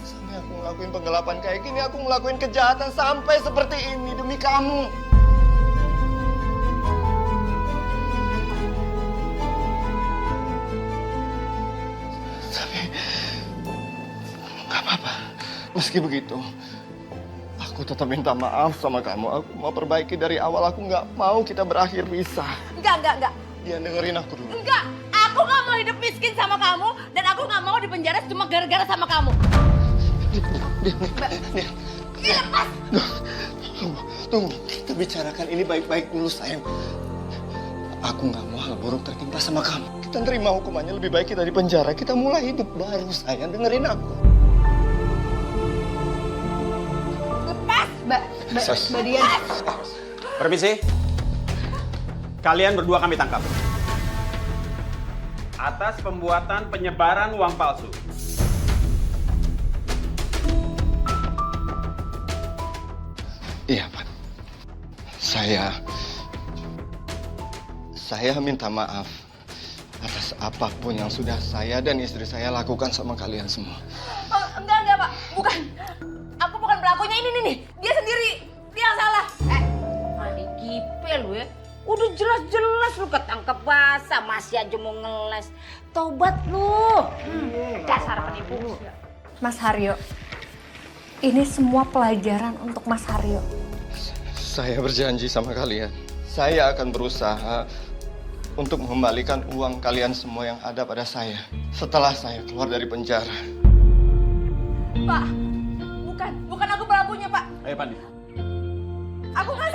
Sampai aku ngelakuin penggelapan kayak gini, aku ngelakuin kejahatan sampai seperti ini demi kamu. Tapi, gak apa-apa. Meski begitu, aku tetap minta maaf sama kamu. Aku mau perbaiki dari awal. Aku nggak mau kita berakhir pisah. Enggak. Dia dengerin aku dulu. Enggak, aku nggak mau hidup miskin sama kamu. Dan aku nggak mau dipenjara cuma gara-gara sama kamu. Dia lepas. Tunggu. Kita bicarakan ini baik-baik dulu, sayang. Aku nggak mau hal buruk tertimpa sama kamu. Kita terima hukumannya, lebih baik kita di penjara. Kita mulai hidup baru, sayang. Dengerin aku. Mbak Dian. Permisi. Kalian berdua kami tangkap. Atas pembuatan penyebaran uang palsu. Iya, Pak. Saya minta maaf atas apapun yang sudah saya dan istri saya lakukan sama kalian semua. Oh, enggak, Pak. Bukan. Aku bukan pelakunya, ini nih. Dia sendiri. Dia yang salah. Adik gipe lu ya. Udah jelas-jelas lu ketangkep basah, masih aja mau ngeles. Tobat lu. Dasar penipu. Mas Haryo, ini semua pelajaran untuk Mas Haryo. Saya berjanji sama kalian. Saya akan berusaha untuk mengembalikan uang kalian semua yang ada pada saya setelah saya keluar dari penjara. Pak, bukan aku pelakunya, Pak. Ayo, Pandi. Aku nggak